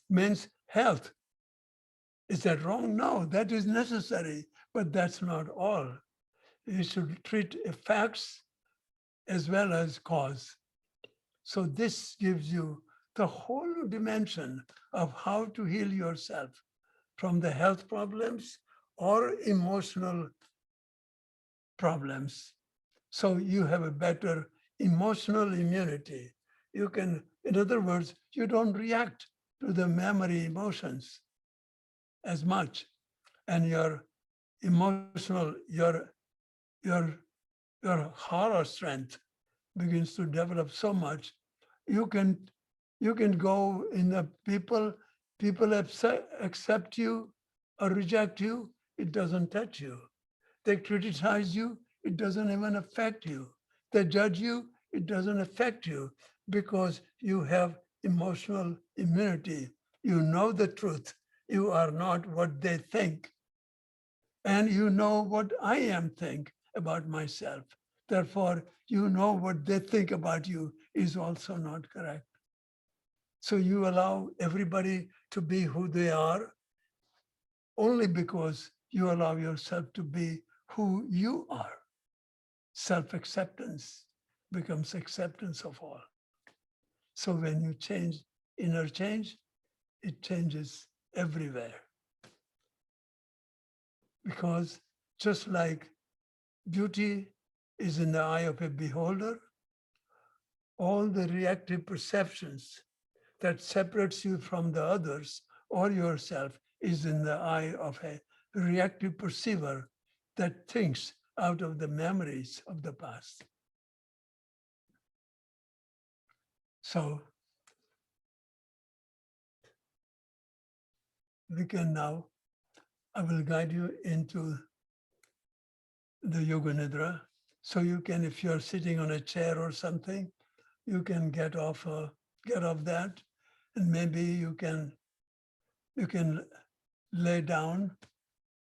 [SPEAKER 2] Means health. Is that wrong? No, that is necessary, but that's not all. You should treat effects as well as cause. So this gives you the whole dimension of how to heal yourself from the health problems or emotional problems. So you have a better emotional immunity. You can, in other words, you don't react to the memory emotions as much. And your emotional, your horror strength begins to develop so much. You can go in the people accept you or reject you, it doesn't touch you. They criticize you, it doesn't even affect you. They judge you, it doesn't affect you because you have emotional immunity. You know the truth. You are not what they think. And you know what I am think about myself. Therefore, you know what they think about you is also not correct. So you allow everybody to be who they are only because you allow yourself to be who you are. Self-acceptance becomes acceptance of all. So when you change, inner change, it changes everywhere. Because just like beauty is in the eye of a beholder, all the reactive perceptions that separates you from the others or yourself is in the eye of a reactive perceiver that thinks out of the memories of the past. So we can now, I will guide you into the Yoga Nidra. So you can, if you're sitting on a chair or something, you can get off that, and maybe you can lay down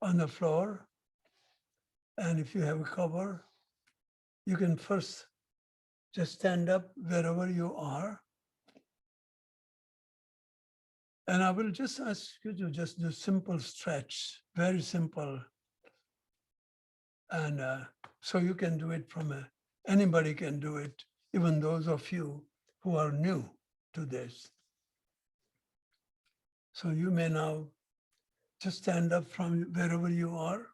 [SPEAKER 2] on the floor. And if you have a cover, you can first just stand up wherever you are. And I will just ask you to just do simple stretch, very simple. And so you can do it anybody can do it, even those of you who are new to this. So you may now just stand up from wherever you are.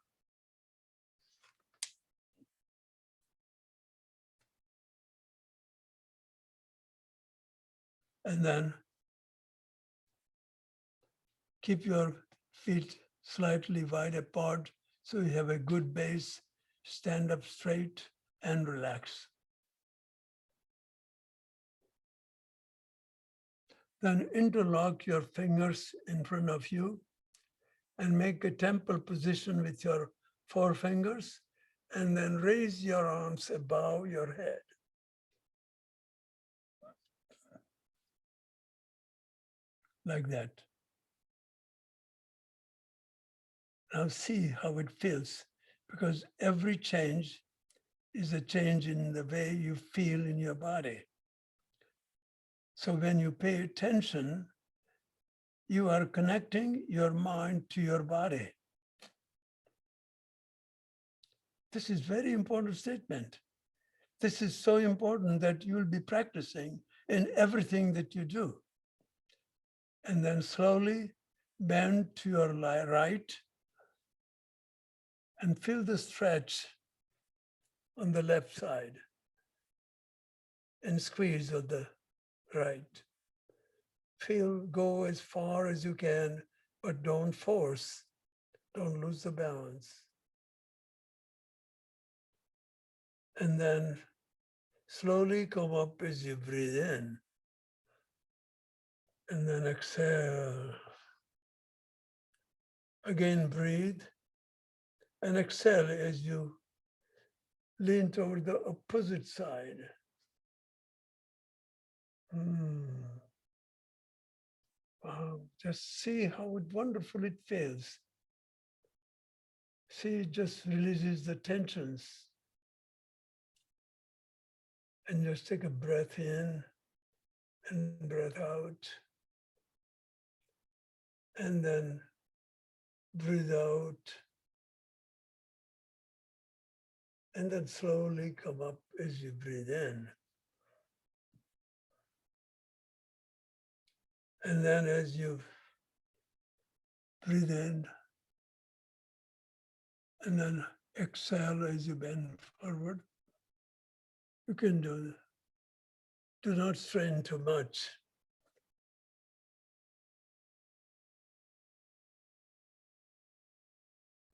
[SPEAKER 2] And then keep your feet slightly wide apart so you have a good base. Stand up straight and relax. Then interlock your fingers in front of you and make a temple position with your forefingers, and then raise your arms above your head. Like that. Now see how it feels because every change is a change in the way you feel in your body. So when you pay attention, you are connecting your mind to your body. This is very important statement. This is so important that you'll be practicing in everything that you do. And then slowly bend to your right and feel the stretch on the left side and squeeze on the right. Feel, go as far as you can, but don't force, don't lose the balance. And then slowly come up as you breathe in. And then exhale. Again, breathe and exhale as you lean toward the opposite side. Wow, just see how wonderful it feels. See, it just releases the tensions. And just take a breath in and breath out. And then breathe out. And then slowly come up as you breathe in. And then as you breathe in, and then exhale as you bend forward, you can do not strain too much.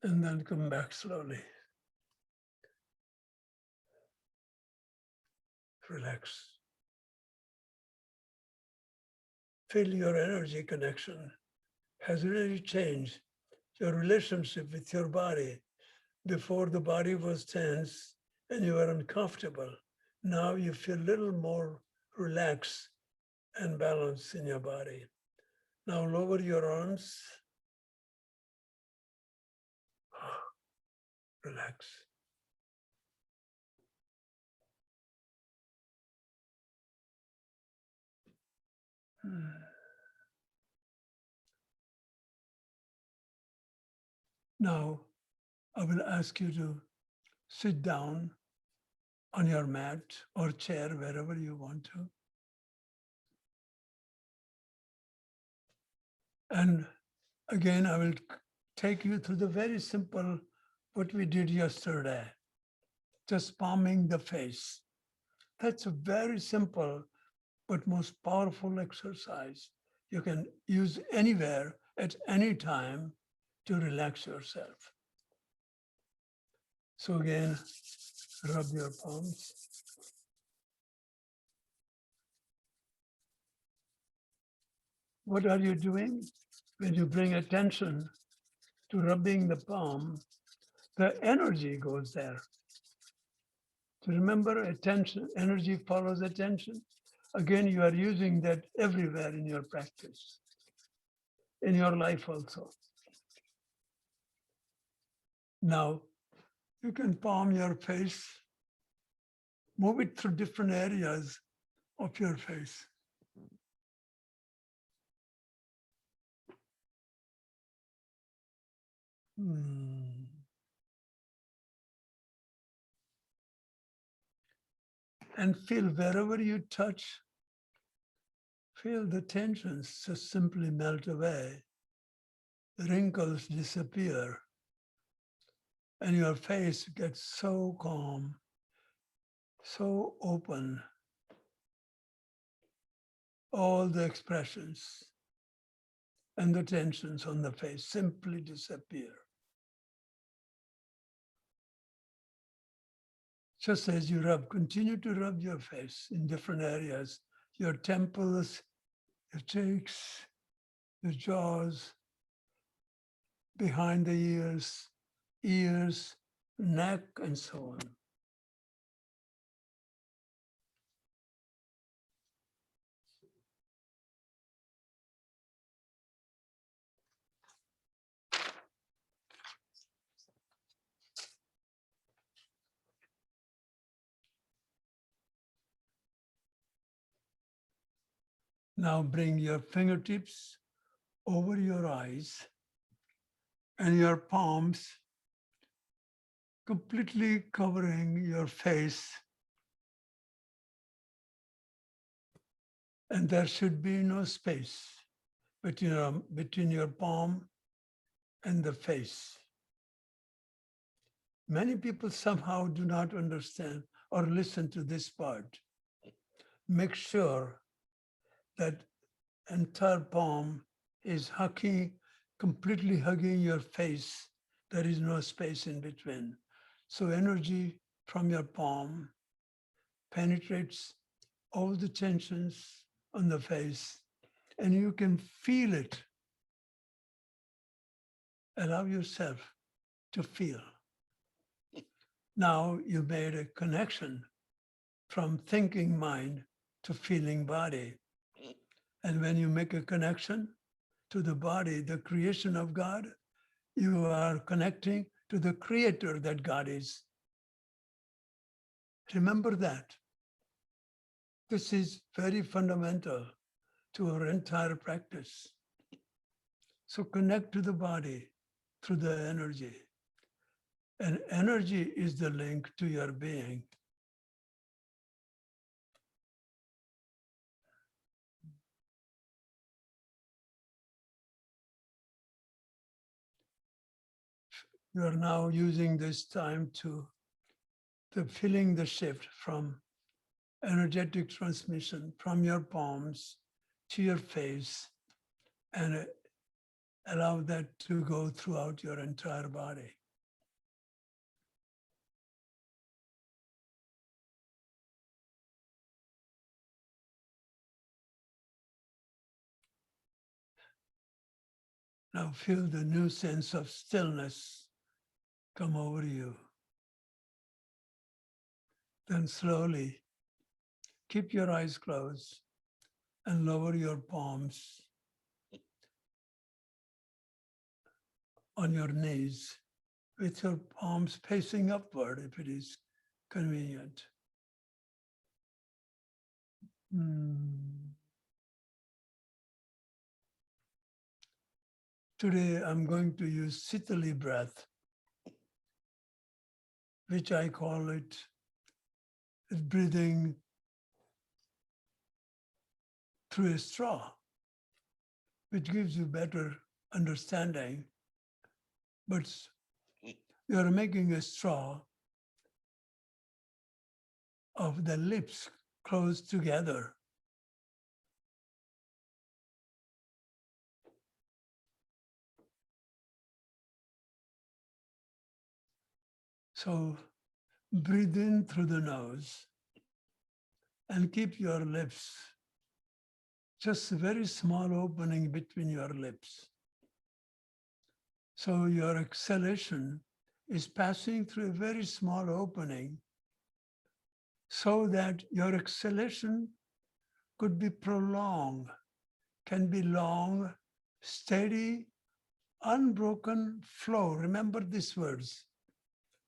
[SPEAKER 2] And then come back slowly. Relax. Feel your energy connection has really changed. Your relationship with your body. Before the body was tense and you were uncomfortable. Now you feel a little more relaxed and balanced in your body. Now lower your arms. Relax. Now I will ask you to sit down on your mat or chair, wherever you want to. And again, I will take you through the very simple, what we did yesterday, just palming the face. That's a very simple, but most powerful exercise you can use anywhere at any time to relax yourself. So again, rub your palms. What are you doing? When you bring attention to rubbing the palm, the energy goes there. So remember, attention, energy follows attention. Again, you are using that everywhere in your practice, in your life also. Now, you can palm your face, move it through different areas of your face. And feel wherever you touch, feel the tensions just simply melt away. The wrinkles disappear. And your face gets so calm, so open. All the expressions and the tensions on the face simply disappear. Just as you rub, continue to rub your face in different areas, your temples, your cheeks, your jaws, behind the ears, neck, and so on. Now bring your fingertips over your eyes and your palms completely covering your face. And there should be no space between your palm and the face. Many people somehow do not understand or listen to this part. Make sure that entire palm is completely hugging your face. There is no space in between. So energy from your palm penetrates all the tensions on the face, and you can feel it. Allow yourself to feel. Now you made a connection from thinking mind to feeling body. And when you make a connection to the body, the creation of God, you are connecting to the creator that God is. Remember that. This is very fundamental to our entire practice. So connect to the body through the energy. And energy is the link to your being. You are now using this time to feeling the shift from energetic transmission from your palms to your face, and allow that to go throughout your entire body. Now feel the new sense of stillness come over you. Then slowly keep your eyes closed and lower your palms on your knees with your palms facing upward if it is convenient. Today I'm going to use Sitali breath, which I call it breathing through a straw, which gives you better understanding. But you are making a straw of the lips closed together. So breathe in through the nose and keep your lips, just a very small opening between your lips. So your exhalation is passing through a very small opening so that your exhalation could be prolonged, can be long, steady, unbroken flow. Remember these words.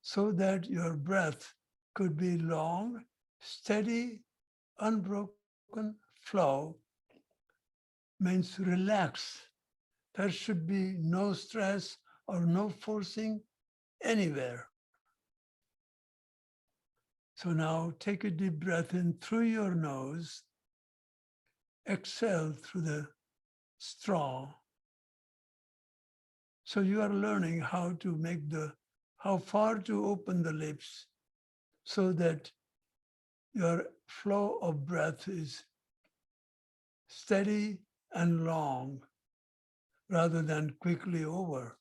[SPEAKER 2] So that your breath could be long, steady, unbroken flow means relax. There should be no stress or no forcing anywhere. So now take a deep breath in through your nose, exhale through the straw. So you are learning how far to open the lips so that your flow of breath is steady and long rather than quickly over.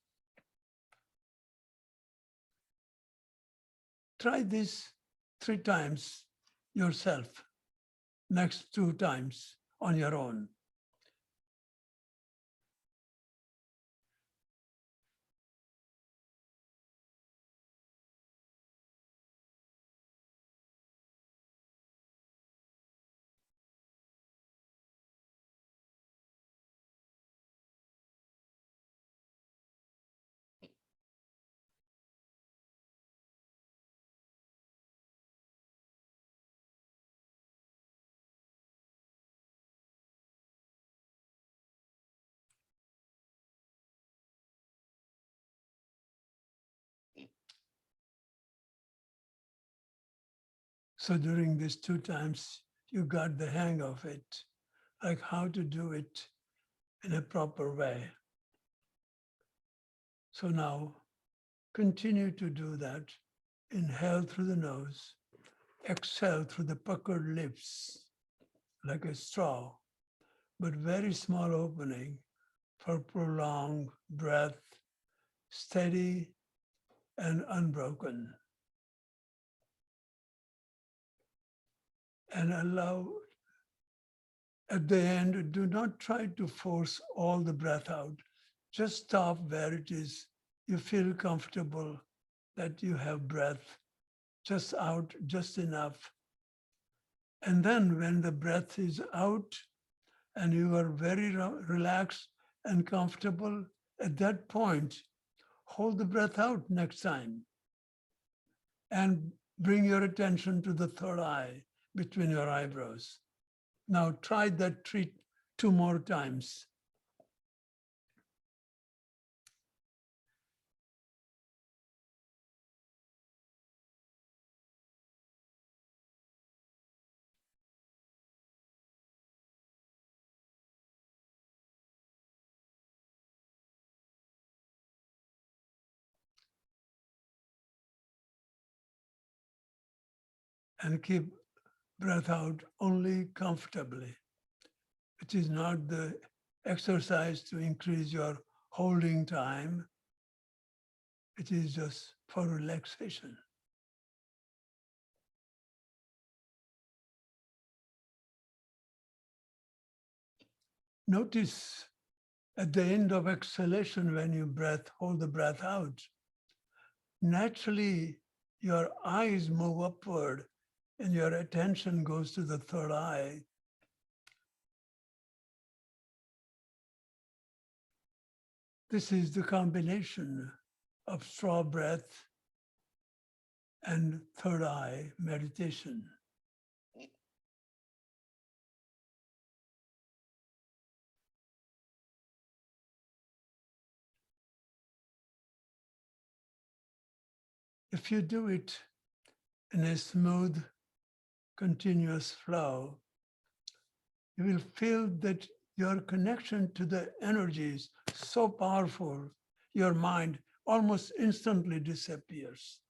[SPEAKER 2] Try this 3 times yourself, next 2 times on your own. So during these 2 times, you got the hang of it, like how to do it in a proper way. So now continue to do that. Inhale through the nose, exhale through the puckered lips like a straw, but very small opening for prolonged breath, steady and unbroken. And allow, at the end, do not try to force all the breath out. Just stop where it is. You feel comfortable that you have breath just out, just enough. And then when the breath is out and you are very relaxed and comfortable, at that point, hold the breath out next time and bring your attention to the third eye between your eyebrows. Now try that treat 2 more times. And keep breath out only comfortably. It is not the exercise to increase your holding time. It is just for relaxation. Notice at the end of exhalation, when you hold the breath out, naturally your eyes move upward and your attention goes to the third eye. This is the combination of straw breath and third eye meditation. If you do it in a smooth, continuous flow, you will feel that your connection to the energy is so powerful, your mind almost instantly disappears.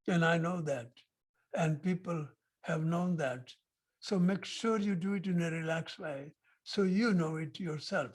[SPEAKER 2] And I know that, and people have known that. So make sure you do it in a relaxed way so you know it yourself.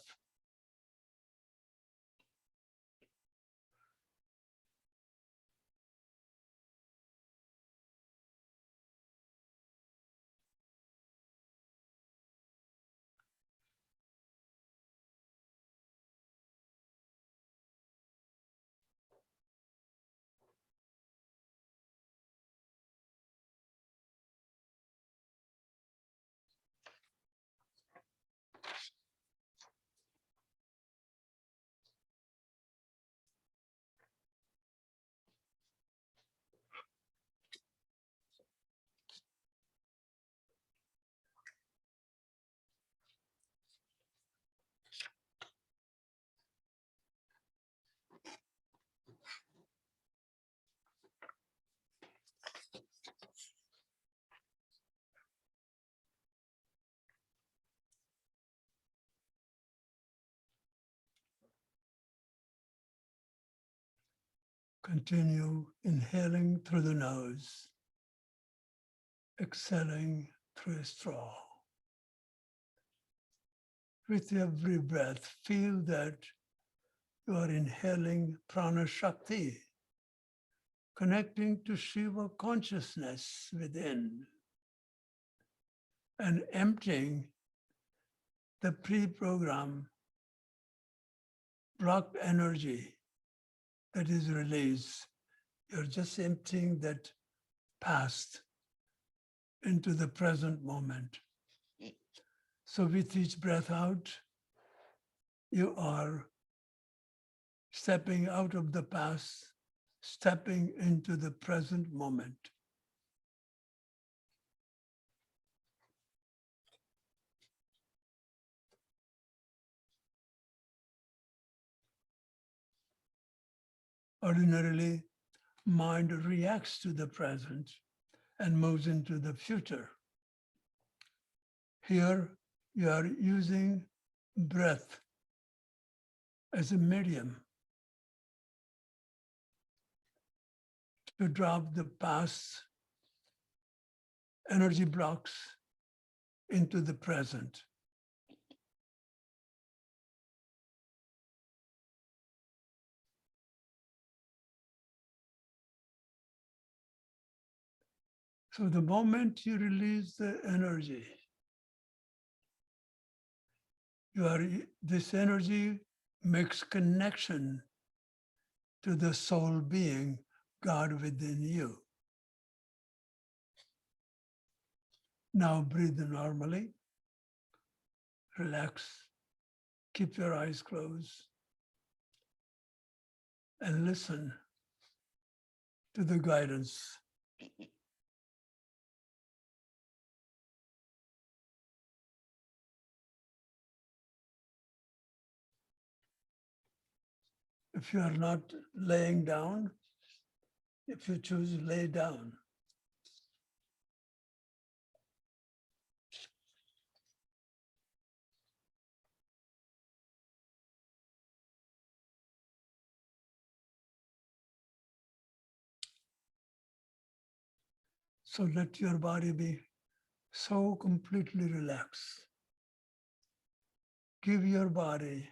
[SPEAKER 2] Continue inhaling through the nose, exhaling through a straw. With every breath, feel that you are inhaling prana shakti, connecting to Shiva consciousness within, and emptying the pre-programmed blocked energy that is released. You're just emptying that past into the present moment. So with each breath out, you are stepping out of the past, stepping into the present moment. Ordinarily, mind reacts to the present and moves into the future. Here you are using breath as a medium to drop the past energy blocks into the present. So the moment you release the energy, this energy makes connection to the soul being, God within you. Now breathe normally, relax, keep your eyes closed, and listen to the guidance. If you are not laying down, if you choose, lay down. So let your body be so completely relaxed. Give your body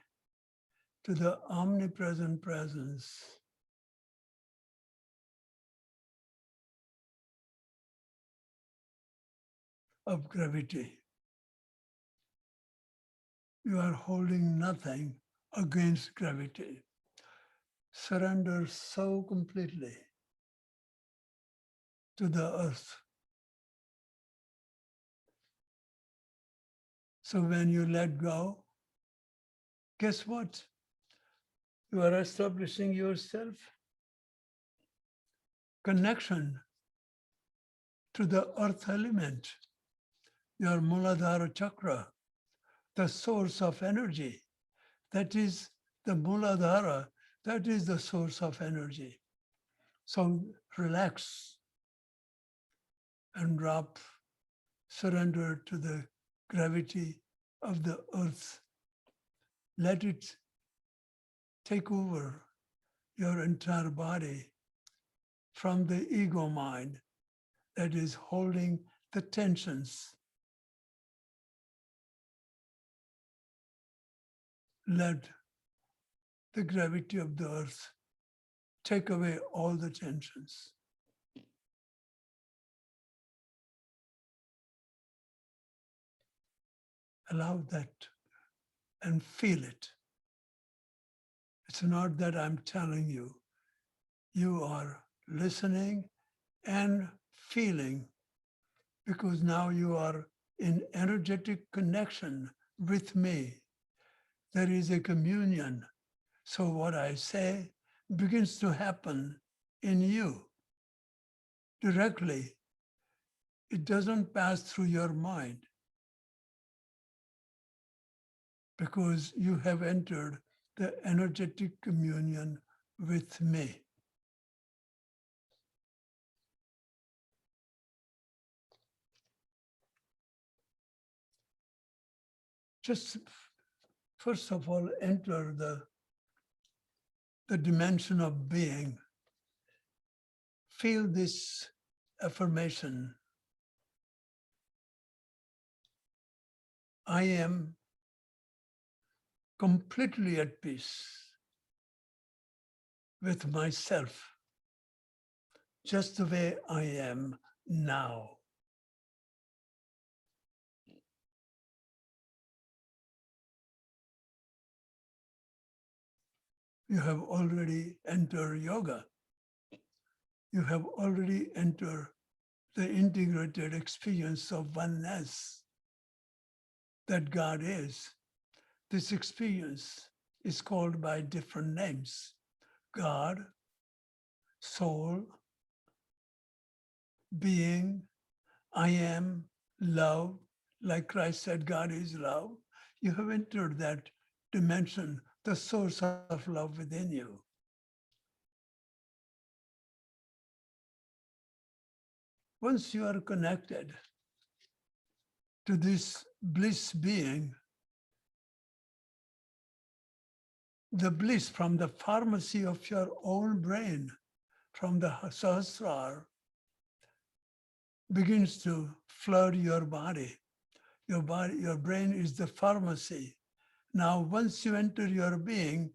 [SPEAKER 2] to the omnipresent presence of gravity. You are holding nothing against gravity. Surrender so completely to the earth. So when you let go, guess what? You are establishing yourself connection to the earth element, your Muladhara chakra, the source of energy. That is the Muladhara, that is the source of energy. So relax and drop, surrender to the gravity of the earth. Let it take over your entire body from the ego mind that is holding the tensions. Let the gravity of the earth take away all the tensions. Allow that and feel it. It's not that I'm telling you. You are listening and feeling, because now you are in energetic connection with me. There is a communion. So what I say begins to happen in you directly. It doesn't pass through your mind because you have entered the energetic communion with me. Just first of all, enter the dimension of being. Feel this affirmation. I am completely at peace with myself, just the way I am now. You have already entered yoga. You have already entered the integrated experience of oneness that God is. This experience is called by different names: God, soul, being, I am, love. Like Christ said, God is love. You have entered that dimension, the source of love within you. once you are connected to this bliss being, the bliss from the pharmacy of your own brain, from the Sahasrara, begins to flood your body. Your brain is the pharmacy. Now, once you enter your being,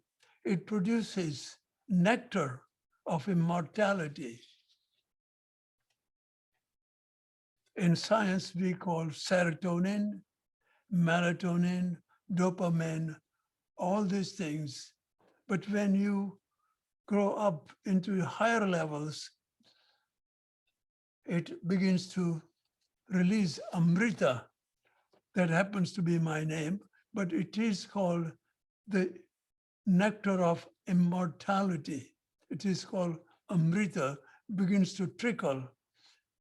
[SPEAKER 2] it produces nectar of immortality. In science, we call serotonin, melatonin, dopamine, all these things. But when you grow up into higher levels, it begins to release Amrita. That happens to be my name, but it is called the nectar of immortality. It is called Amrita, begins to trickle.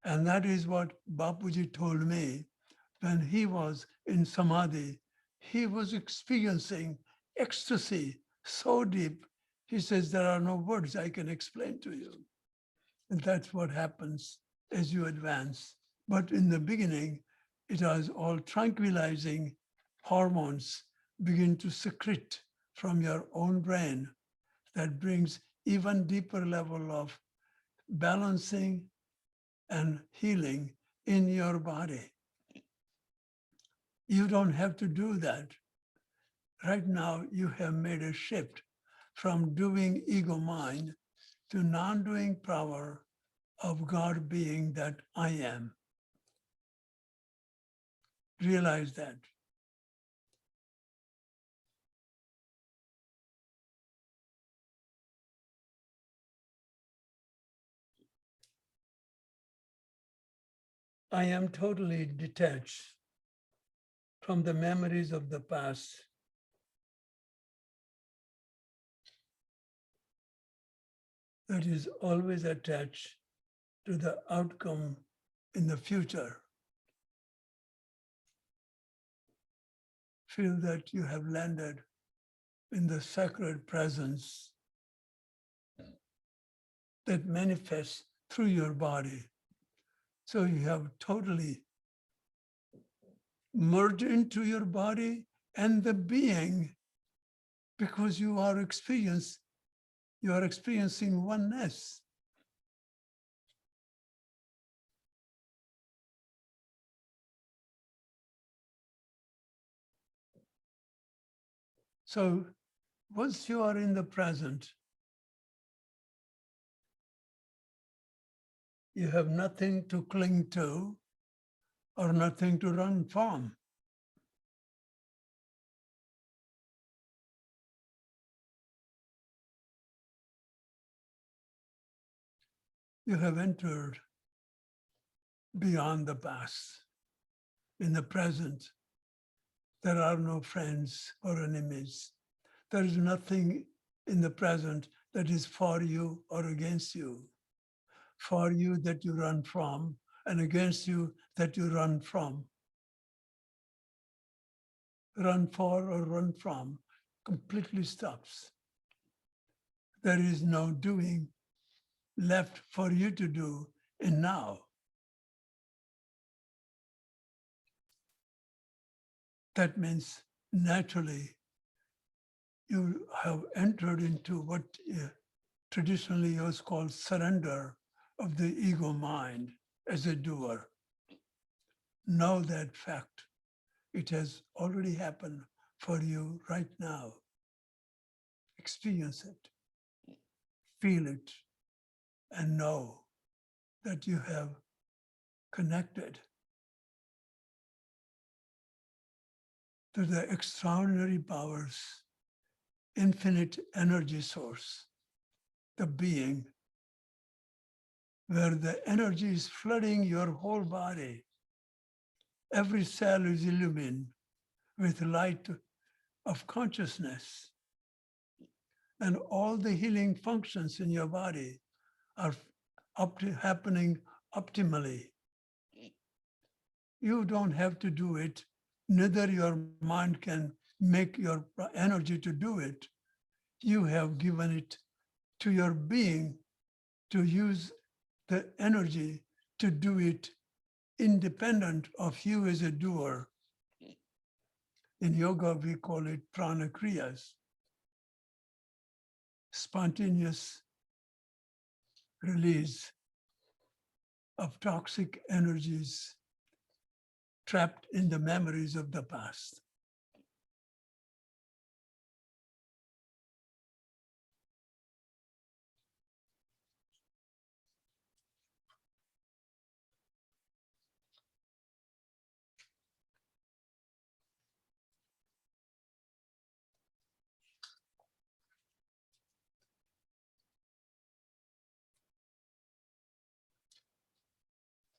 [SPEAKER 2] And that is what Bapuji told me when he was in Samadhi. He was experiencing ecstasy so deep. He says, there are no words I can explain to you. And that's what happens as you advance. But in the beginning, it was all tranquilizing hormones begin to secrete from your own brain that brings even deeper level of balancing and healing in your body. You don't have to do that. Right now, you have made a shift from doing ego mind to non-doing power of God being that I am. Realize that. I am totally detached from the memories of the past. That is always attached to the outcome in the future. Feel that you have landed in the sacred presence that manifests through your body. So you have totally merged into your body and the being because you are experiencing oneness. So once you are in the present, you have nothing to cling to or nothing to run from. You have entered beyond the past. In the present, there are no friends or enemies. There is nothing in the present that is for you or against you. For you that you run from, and against you that you run from. Run for or run from completely stops. There is no doing left for you to do in now. That means naturally you have entered into what traditionally was called surrender of the ego mind as a doer. Know that fact. It has already happened for you right now. Experience it, feel it, and know that you have connected to the extraordinary powers, infinite energy source, the being, where the energy is flooding your whole body. Every cell is illumined with light of consciousness. And all the healing functions in your body are happening optimally. You don't have to do it. Neither your mind can make your energy to do it. You have given it to your being to use the energy to do it independent of you as a doer. In yoga, we call it prana kriyas, spontaneous release of toxic energies trapped in the memories of the past.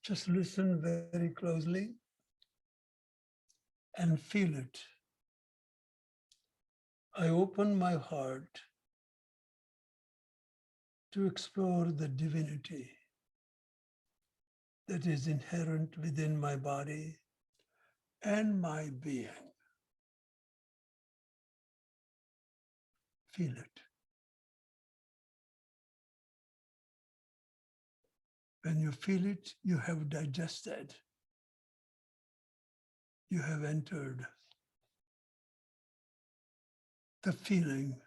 [SPEAKER 2] Just listen very closely and feel it. I open my heart to explore the divinity that is inherent within my body and my being. Feel it. When you feel it, you have digested. You have entered the feeling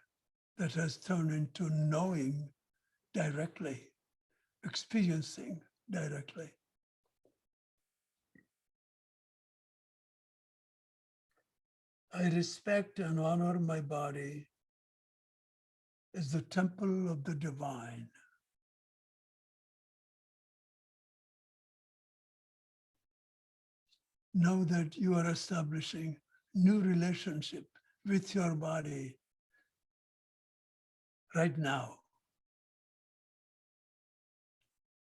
[SPEAKER 2] that has turned into knowing directly, experiencing directly. I respect and honor my body as the temple of the divine. Know that you are establishing new relationship with your body right now.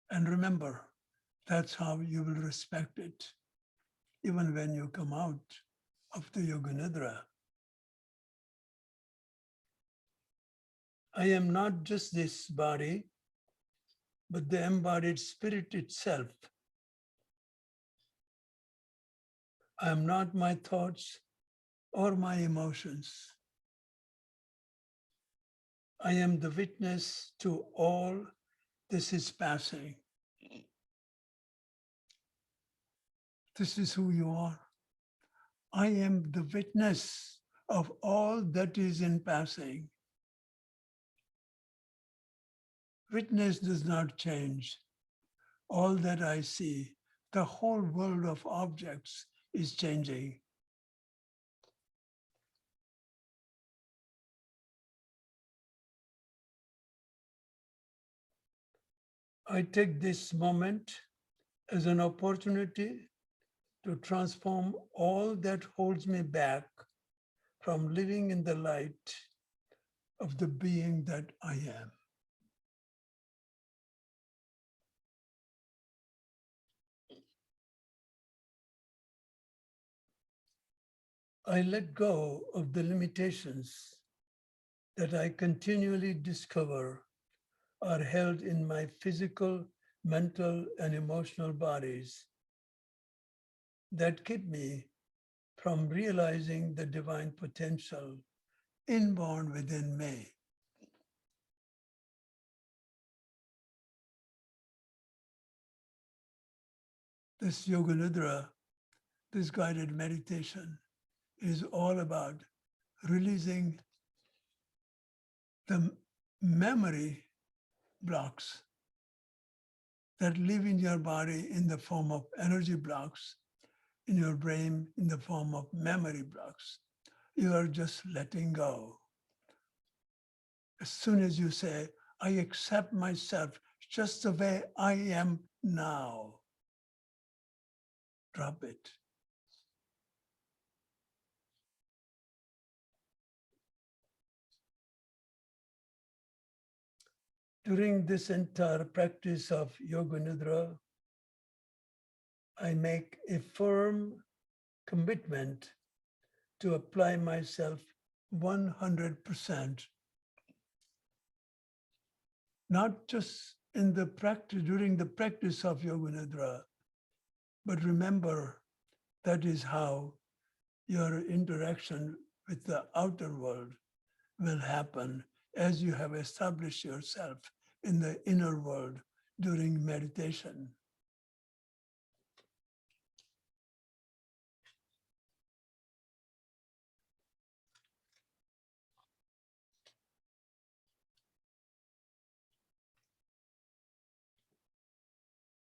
[SPEAKER 2] And remember, that's how you will respect it, even when you come out of the Yoga Nidra. I am not just this body, but the embodied spirit itself. I am not my thoughts or my emotions. I am the witness to all this is passing. This is who you are. I am the witness of all that is in passing. Witness does not change. All that I see, the whole world of objects is changing. I take this moment as an opportunity to transform all that holds me back from living in the light of the being that I am. I let go of the limitations that I continually discover are held in my physical, mental, and emotional bodies that keep me from realizing the divine potential inborn within me. This Yoga Nidra, this guided meditation, is all about releasing the memory blocks that live in your body in the form of energy blocks, in your brain in the form of memory blocks. You are just letting go. As soon as you say, I accept myself just the way I am now, drop it. During this entire practice of Yoga Nidra, I make a firm commitment to apply myself 100%, not just in the practice, during the practice of Yoga Nidra, but remember that is how your interaction with the outer world will happen as you have established yourself in the inner world during meditation.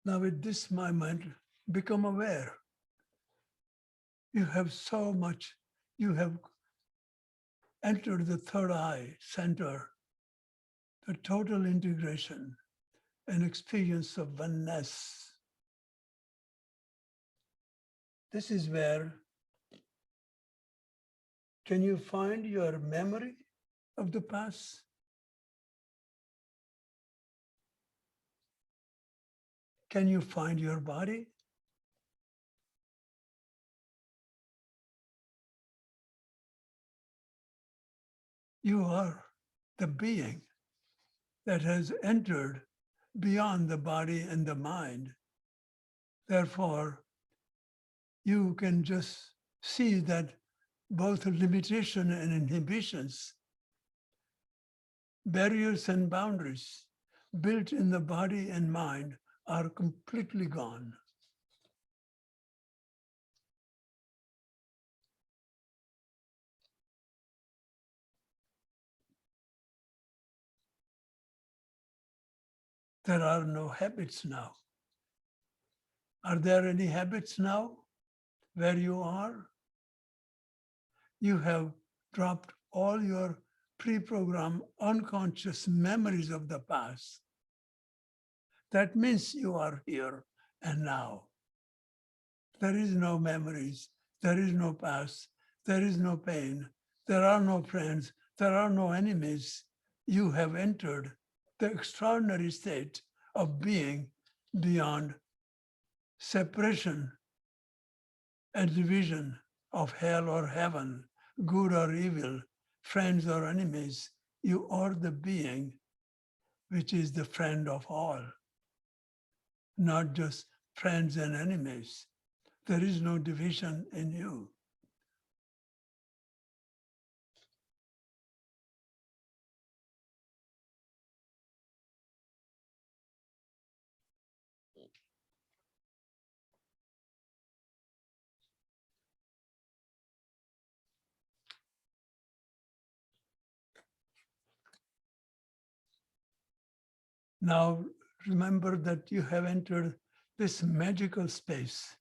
[SPEAKER 2] Now at this moment, become aware. You have so much, you have entered the third eye center, the total integration and experience of oneness. This is where can you find your memory of the past? Can you find your body? You are the being that has entered beyond the body and the mind. Therefore, you can just see that both limitation and inhibitions, barriers and boundaries built in the body and mind are completely gone. There are no habits now. Are there any habits now where you are? You have dropped all your pre-programmed unconscious memories of the past. That means you are here and now. There is no memories, there is no past, there is no pain, there are no friends, there are no enemies. You have entered the extraordinary state of being beyond separation and division of hell or heaven, good or evil, friends or enemies. You are the being which is the friend of all, not just friends and enemies. There is no division in you. Now, remember that you have entered this magical space,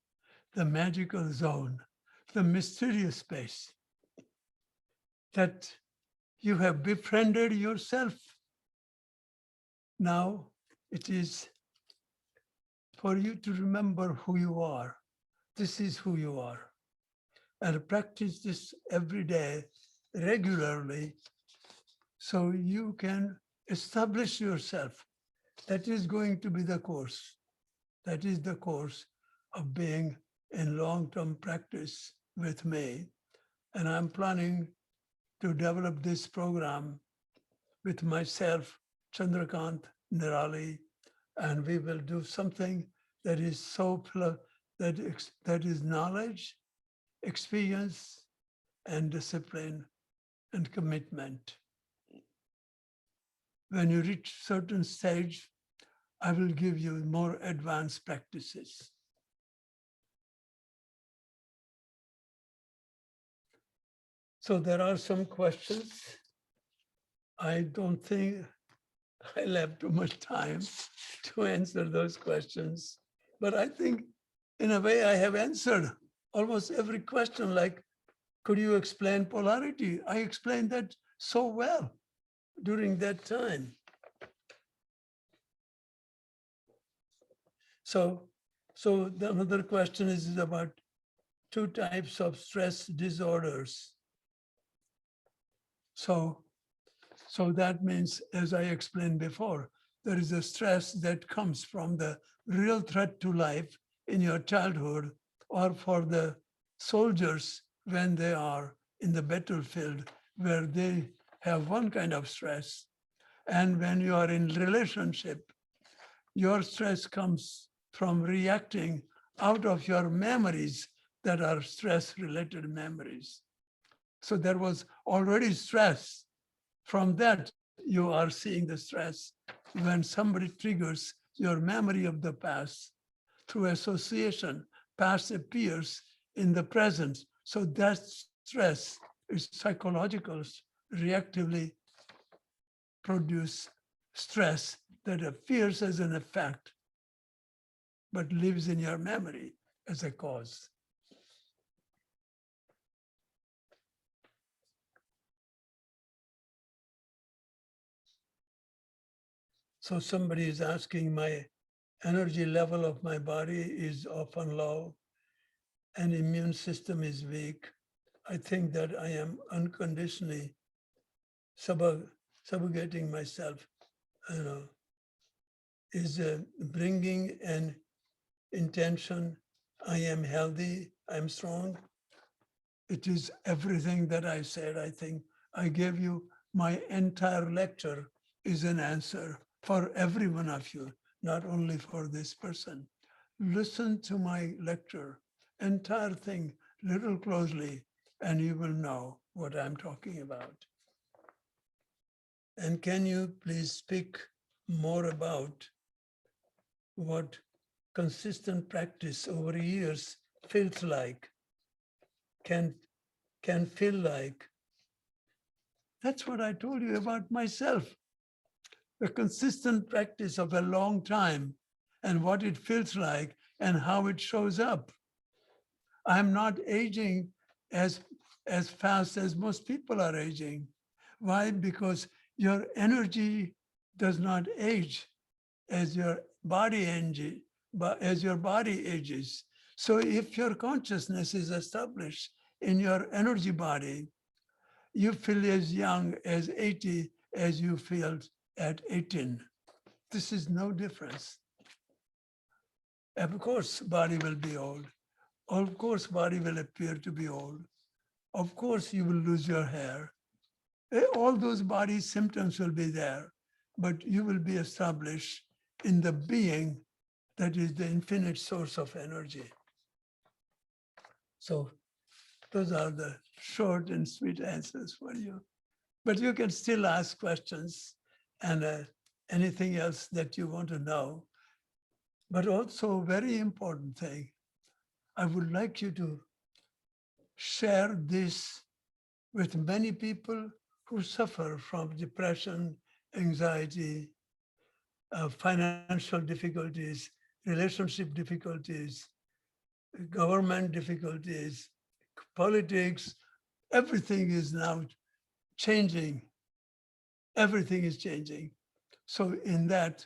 [SPEAKER 2] the magical zone, the mysterious space, that you have befriended yourself. Now it is for you to remember who you are. This is who you are. And practice this every day, regularly, so you can establish yourself. That is going to be the course. That is the course of being in long-term practice with me. And I'm planning to develop this program with myself, Chandrakant Nirali, and we will do something that is that is knowledge, experience, and discipline and commitment. When you reach certain stage, I will give you more advanced practices. So there are some questions. I don't think I'll have too much time to answer those questions, but I think in a way I have answered almost every question, like, could you explain polarity? I explained that so well during that time. So the another question is about two types of stress disorders. So that means, as I explained before, there is a stress that comes from the real threat to life in your childhood, or for the soldiers when they are in the battlefield, where they have one kind of stress. And when you are in relationship, your stress comes from reacting out of your memories that are stress-related memories. So there was already stress. From that, you are seeing the stress. When somebody triggers your memory of the past through association, past appears in the present. So that stress is psychological, reactively produce stress that appears as an effect but lives in your memory as a cause. So somebody is asking, my energy level of my body is often low and immune system is weak. I think that I am unconditionally subjugating myself, you know, is bringing an intention, I am healthy, I'm strong. It is everything that I said. I think I gave you my entire lecture is an answer for every one of you, not only for this person. Listen to my lecture, entire thing, little closely, and you will know what I'm talking about. And can you please speak more about what consistent practice over years feels like, can feel like? That's what I told you about myself. The consistent practice of a long time and what it feels like and how it shows up. I'm not aging as, as fast as most people are aging. Why? Because your energy does not age as your body ages, but as your body ages. So if your consciousness is established in your energy body, you feel as young as 80 as you feel at 18. This is no difference. Of course, body will be old. Of course, body will appear to be old. Of course, you will lose your hair. All those body symptoms will be there, but you will be established in the being that is the infinite source of energy. So those are the short and sweet answers for you. But you can still ask questions and anything else that you want to know. But also, very important thing, I would like you to share this with many people who suffer from depression, anxiety, financial difficulties, relationship difficulties, government difficulties, politics. Everything is now changing. Everything is changing. So in that,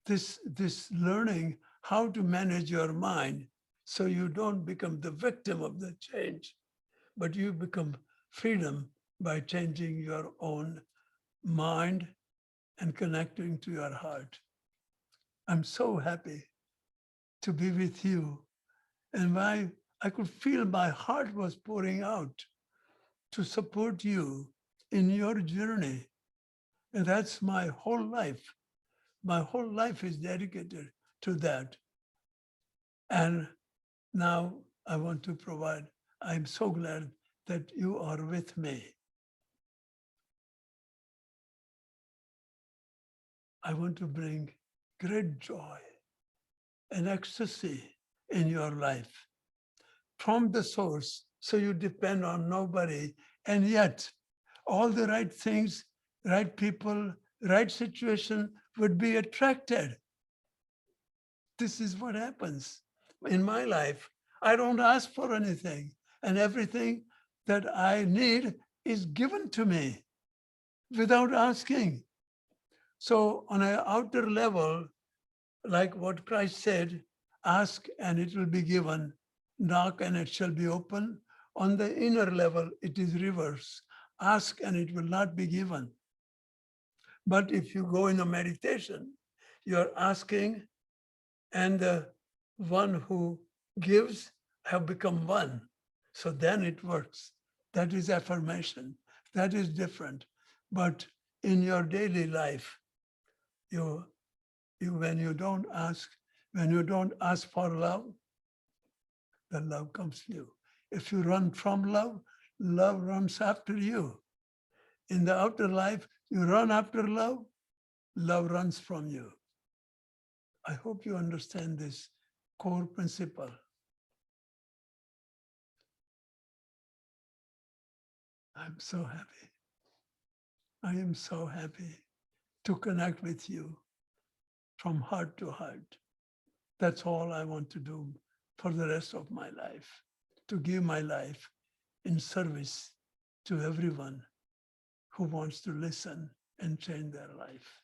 [SPEAKER 2] this learning how to manage your mind so you don't become the victim of the change, but you become freedom by changing your own mind and connecting to your heart. I'm so happy to be with you. And I could feel my heart was pouring out to support you in your journey. And that's my whole life. My whole life is dedicated to that. And now I want to provide, I'm so glad that you are with me. I want to bring great joy and ecstasy in your life from the source, so you depend on nobody. And yet, all the right things, right people, right situation would be attracted. This is what happens in my life. I don't ask for anything, and everything that I need is given to me without asking. So, on an outer level, like what Christ said, ask and it will be given, knock and it shall be open. On the inner level, it is reverse. Ask and it will not be given. But if you go in a meditation, you're asking and the one who gives have become one. So then it works. That is affirmation. That is different. But in your daily life, when you don't ask for love, the love comes to you. If you run from love, love runs after you. In the outer life, you run after love, love runs from you. I hope you understand this core principle. I'm so happy. I am so happy to connect with you from heart to heart. That's all I want to do for the rest of my life, to give my life in service to everyone who wants to listen and change their life.